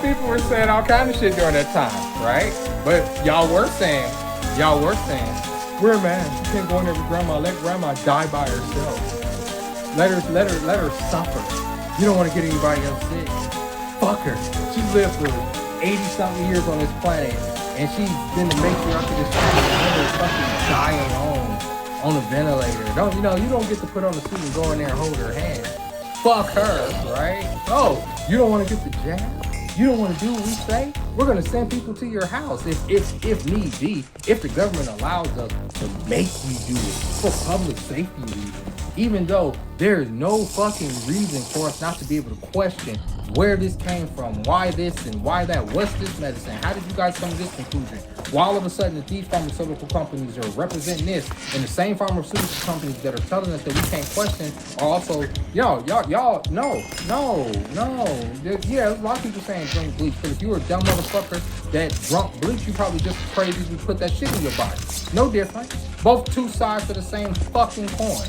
People were saying all kind of shit during that time, right? But y'all were saying, we're mad. You can't go in there with grandma. Let grandma die by herself. Let her suffer. You don't want to get anybody else sick. Fuck her. She lived for 80-something years on this planet, and she's been the matriarch of this planet, and they're fucking dying on a ventilator. You don't get to put on a suit and go in there and hold her hand. Fuck her, right? Oh, you don't want to get the jab? You don't want to do what we say? We're going to send people to your house if need be, if the government allows us to make you do it for public safety reasons. Even though there is no fucking reason for us not to be able to question where this came from, why this and why that, what's this medicine, how did you guys come to this conclusion? Why all of a sudden these pharmaceutical companies are representing this, and the same pharmaceutical companies that are telling us that we can't question are also, y'all, no. Yeah, a lot of people saying drink bleach, but if you were a dumb motherfucker that drunk bleach, you probably just crazy to put that shit in your body. No different. Both two sides of the same fucking coin.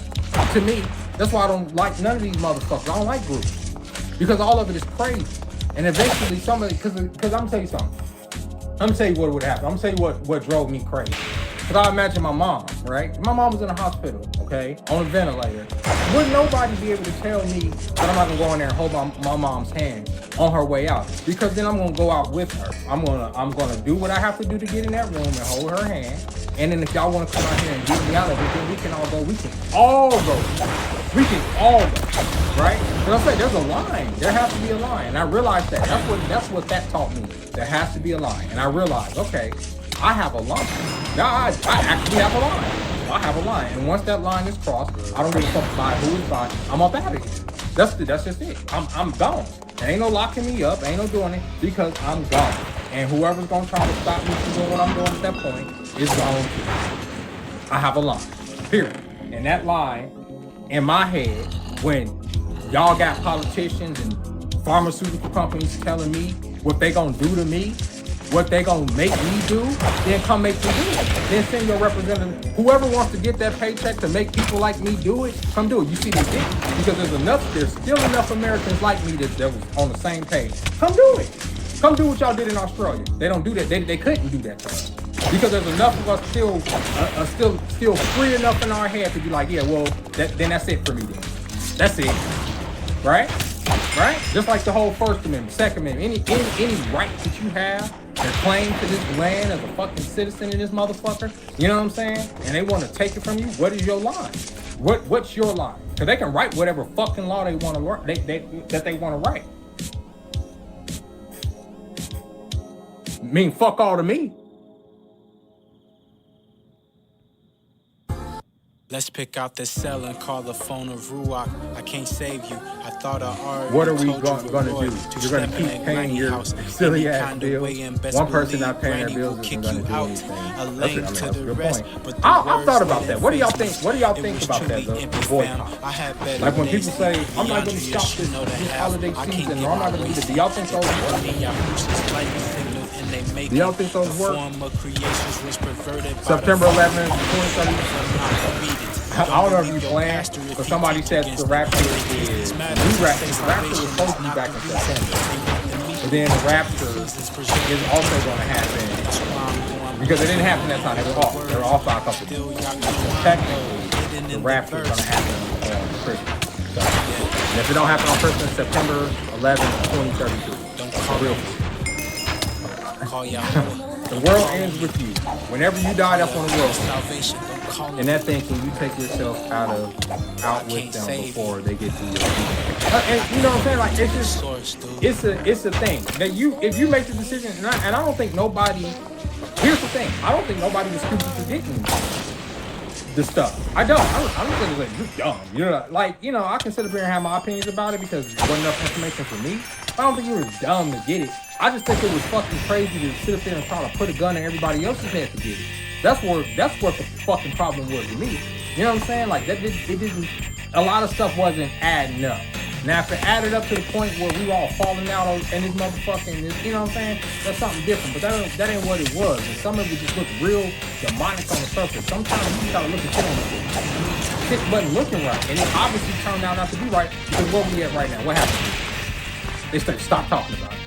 To me, that's why I don't like none of these motherfuckers. I don't like groups. Because all of it is crazy. And eventually somebody, because I'm gonna tell you something. I'm gonna tell you what would happen. I'm gonna tell you what drove me crazy. Because I imagine my mom, right? My mom was in a hospital, okay, on a ventilator. Would nobody be able to tell me that I'm not gonna go in there and hold my mom's hand on her way out? Because then I'm gonna go out with her. I'm gonna do what I have to do to get in that room and hold her hand. And then if y'all want to come out here and get me out of it, then we can all go. We can all go. Right? But I say there's a line. There has to be a line. And I realized that. That's what that taught me. There has to be a line. And I realized, okay, I have a line. Now I actually have a line. I have a line. And once that line is crossed, I don't give a fuck by who is by. I'm up out of here. That's just it. I'm gone. There ain't no locking me up. Ain't no doing it because I'm gone. And whoever's gonna try to stop me from doing what I'm doing at that point is gone too. I have a line. Period. And that line in my head, when y'all got politicians and pharmaceutical companies telling me what they gonna do to me, what they gonna make me do, then come make me do it. Then send your representative, whoever wants to get that paycheck to make people like me do it, come do it. You see, they did, because there's still enough Americans like me that was on the same page. Come do it. Come do what y'all did in Australia. They don't do that. They couldn't do that to us. Because there's enough of us still free enough in our head to be like, yeah, well, then that's it for me then. That's it. Right? Just like the whole First Amendment, Second Amendment, any rights that you have and claim to this land as a fucking citizen in this motherfucker, you know what I'm saying? And they want to take it from you. What is your line? What's your line? Because they can write whatever fucking law they want to write, that they want to write. Mean fuck all to me. Let's pick out the cell and call the phone of Ruach. I can't save you. I thought I already what are we told you going to Roy, do? You're going to keep paying your silly ass bills. One person not paying their bills isn't going to do anything. That's a good point. I've thought about that. What do y'all think? What do y'all think about that, the boycott? Like when people say, I'm not going to stop this holiday season, or I'm not going to do this. Do y'all think those work? Do y'all think those work? September 11th, 2030. I don't know if you plan, but somebody said the rapture is the rapture was supposed to be back in September. But then the rapture is also going to happen because it didn't happen that time. They were off. They were off by a couple of days. So technically, the rapture is going to happen on Christmas. So, and if it don't happen on Christmas, September 11th, 2032. Real. The world ends with you. Whenever you die, that's when the world ends. And that thing, can you take yourself out with them before they get to you? And you know what I'm saying? Like it's a thing that if you make the decision, and I don't think nobody. Here's the thing: I don't think nobody was stupid for getting the stuff. I don't think it's like you're dumb. I can sit up here and have my opinions about it because there wasn't enough information for me. I don't think you were dumb to get it. I just think it was fucking crazy to sit up there and try to put a gun in everybody else's head to get it. That's what the fucking problem was to me. You know what I'm saying? Like it didn't. A lot of stuff wasn't adding up. Now if it added up to the point where we were all falling out and this motherfucking, you know what I'm saying? That's something different. But that ain't what it was. And some of it just looked real demonic on the surface. Sometimes you gotta look at shit on the surface. Shit wasn't looking right, and it obviously turned out not to be right because where we at right now? What happened? They stopped talking about it.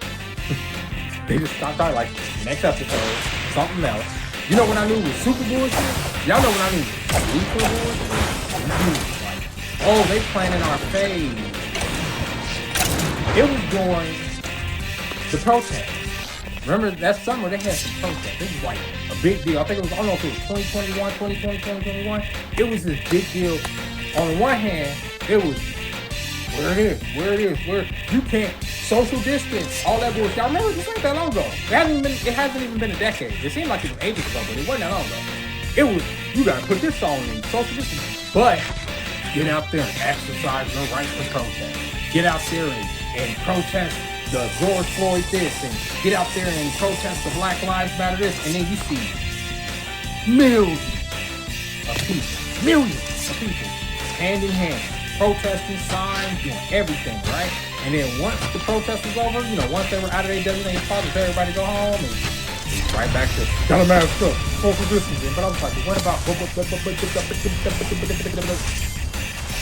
They just stopped talking. Like next episode, something else. You know when I knew it was super bullshit? Y'all know when I knew it was super bullshit? Like, oh, they planning our fade. It was during the protest. Remember that summer they had some protests. It was like a big deal. I think it was, I don't know if it was 2021, 2020, 2021. It was this big deal. On the one hand, it was where you can't social distance, all that bullshit. I remember this ain't that long ago. It hasn't even been a decade. It seemed like it was ages ago, but it wasn't that long ago. It was, you gotta put this on in social distance. But get out there and exercise your right to protest. Get out there and protest the George Floyd this, and get out there and protest the Black Lives Matter this, and then you see millions of people, hand in hand, protesting, signs, doing everything, right? And then once the protest was over, once they were out of their designated spots, everybody go home, and it's right back to gotta mask up, social distancing. But I was like, what about?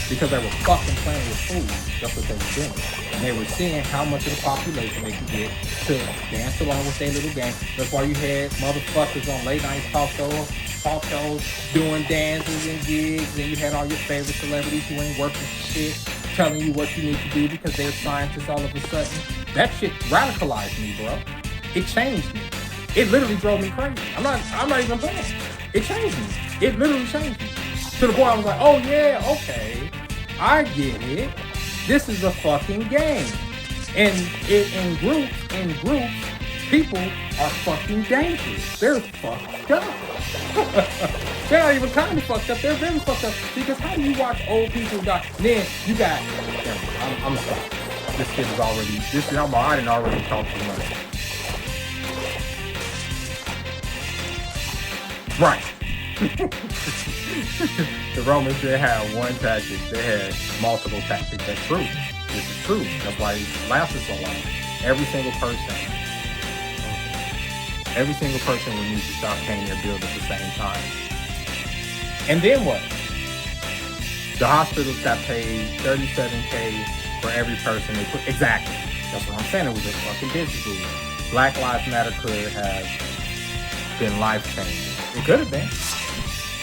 Because they were fucking playing with food. That's what they were doing. And they were seeing how much of the population they could get to dance along with their little game. That's why you had motherfuckers on late night talk shows doing dances and gigs, and you had all your favorite celebrities who ain't working shit telling you what you need to do because they're scientists all of a sudden. That shit radicalized me, bro. It changed me. It literally drove me crazy. I'm not even playing. It changed me. It literally changed me. To the point I was like, oh yeah, okay, I get it. This is a fucking game. And in groups, people are fucking dangerous. They're fucked up. They're not even kind of fucked up. They're very fucked up. Because how do you watch old people die? Then you got, I'm sorry. This shit is already, I didn't already talk too much. Right. The Romans didn't have one tactic. They had multiple tactics. That's true. This is true. That's why it lasted so long. Every single person would need to stop paying their bills at the same time. And then what? The hospitals got paid $37K for every person they put. Exactly. That's what I'm saying. It was a fucking business move. Black Lives Matter could have been life-changing. It could have been.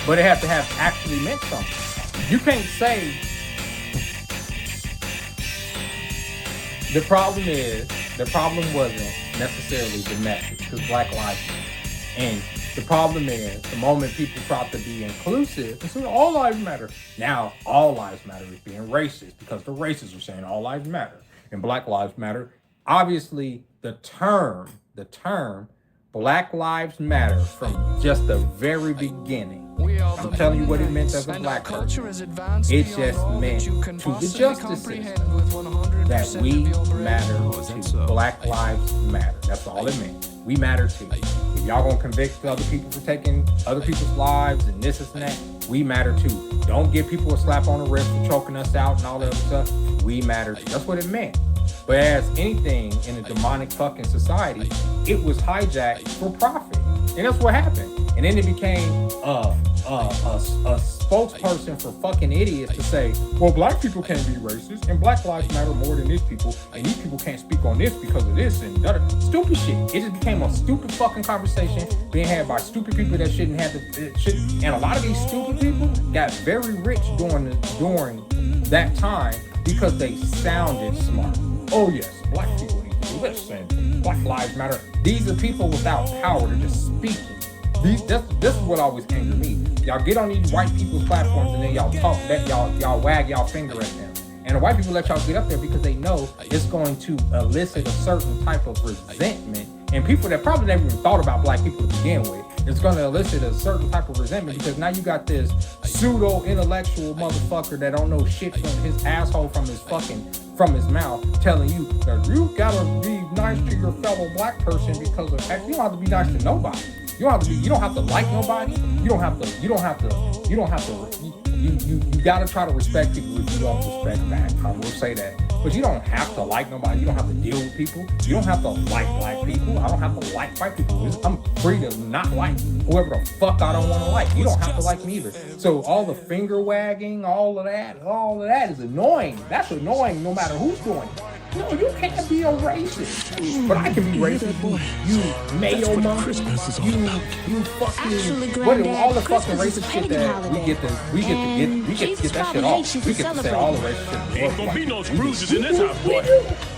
But it had to have actually meant something. You can't say. The problem wasn't necessarily the message, because Black Lives Matter. And the problem is, the moment people try to be inclusive, and say all lives matter, now all lives matter is being racist, because the racists are saying all lives matter. And Black Lives Matter, obviously the term Black Lives Matter from just the very beginning. I'm telling you what it meant as a black person. It just meant to the justice system that we matter to. Black Lives Matter. That's all it meant. We matter too. If y'all gonna convict other people for taking other people's lives and this and that, we matter too. Don't give people a slap on the wrist for choking us out and all that other stuff. We matter too. That's what it meant. But as anything in a demonic fucking society, it was hijacked for profit. And that's what happened. And then it became a spokesperson for fucking idiots to say, well, black people can't be racist, and Black Lives Matter more than these people, and these people can't speak on this because of this, and stupid shit. It just became a stupid fucking conversation being had by stupid people that shouldn't have the shit. And a lot of these stupid people got very rich during that time because they sounded smart. Oh yes, black people need to do this, and Black Lives Matter. These are people without power. They're just speaking. This is what always angered me. Y'all get on these white people's platforms and then y'all talk that y'all wag y'all finger at them. And the white people let y'all get up there because they know it's going to elicit a certain type of resentment. And people that probably never even thought about black people to begin with, it's going to elicit a certain type of resentment because now you got this pseudo-intellectual motherfucker that don't know shit from his asshole from his mouth telling you that you gotta be nice to your fellow black person because of heck, you don't have to be nice to nobody. You don't have to like nobody. You gotta try to respect people if you don't respect back. I will say that. But you don't have to like nobody. You don't have to deal with people. You don't have to like black people. I don't have to like white people. I'm free to not like whoever the fuck I don't want to like. You don't have to like me either. So all the finger wagging, all of that is annoying. That's annoying no matter who's doing it. No, you can't be a racist. But I can be racist. You mayo monk. You fucking all the fucking racist shit that we get to get that shit off. We get to say all the racist shit. Ain't gonna be no Scrooges in this house, boy.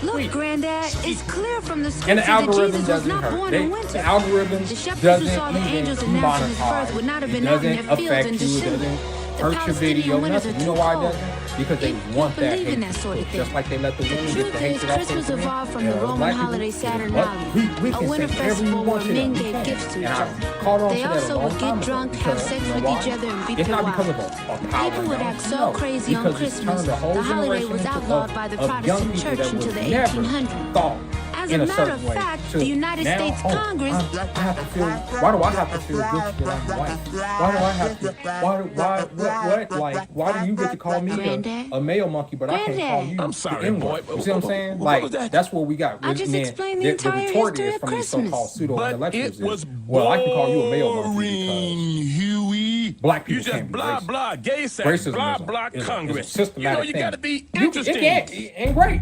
Look, tweet. Granddad, it's clear from the And scripture the that algorithm Jesus was doesn't not hurt. born in winter. The algorithm The shepherds doesn't who saw the even angels in Nazareth's monetize. birth would not have It been out in doesn't their fields affect in you. It December. doesn't The hurt your Palestinian video, winters are nothing. You too know why it cold. doesn't? Because they If want you that believe in hate. that sort of thing. Just like they let the women The get the truth hate is, that off Christmas social media. evolved from Yeah, the Roman black people, holiday Saturnalia, we a can winter say whatever we festival want where to men them. We gave can. gifts to And each I other. caught on They to that a also long would time get ago drunk, because, have sex you know with why? each other, and beat It's their not because of wives. a power. People would act so no, crazy on because it's Christmas. turned a whole The holiday generation was into outlawed by the of young Protestant people church that until was the never 1800s. thought As in a a matter certain of way. fact, to the United now, States Congress. I have to feel. Why do I have to feel guilty that I'm white? Why do I have to? What? Like, why do you get to call me Granddad? a male monkey, but I can't call Granddad. you I'm sorry, the N-word? boy. You see what I'm saying? What Like, was that? that's what we got. I just And then explained the entire retort history is of from these Christmas. so-called pseudo But intellectuals it was is, well, I can call you a male monkey boring, Huey. black people You just can't be blah racist. blah, gay sex, Racism blah is a- blah, is a Congress. systematic you thing. gotta be You- interesting. It ain't great.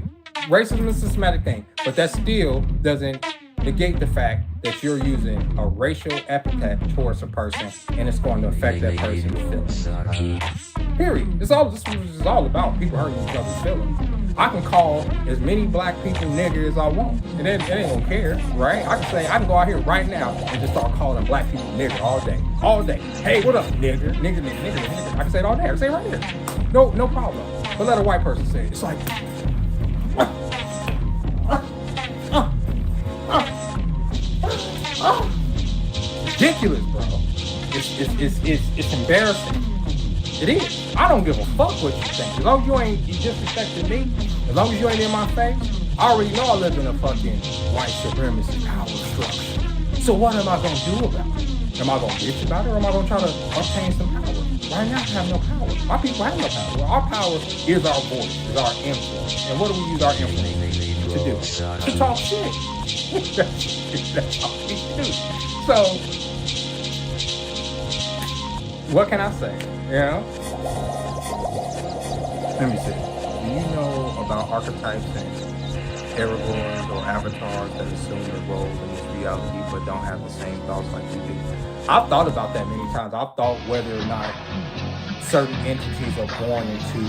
Racism is a systematic thing, but that still doesn't negate the fact that you're using a racial epithet towards a person, and it's going to affect that person's feelings. Period. This is what this is all about. People hurting each other's feelings. I can call as many black people nigger as I want, and they ain't gonna care, right? I can go out here right now and just start calling black people nigger all day. Hey, what up, nigger? Nigger. I can say it all day. I can say it right here. No problem. But let a white person say it. It's like, ridiculous, bro. It's embarrassing. It is. I don't give a fuck what you think. As long as you ain't disrespecting me, as long as you ain't in my face, I already know I live in a fucking white supremacist power structure. So what am I gonna do about it? Am I gonna bitch about it, or am I gonna try to obtain some power? Right now, I have no power. My people have no power. Well, our power is our voice, is our influence. And what do we use our influence to do? To talk shit. That's all we do. So, what can I say? You know? Let me see. Do you know about archetypes and Aragorns or avatars that assume the roles in this reality but don't have the same thoughts like we do? I've thought about that many times. I've thought whether or not certain entities are born into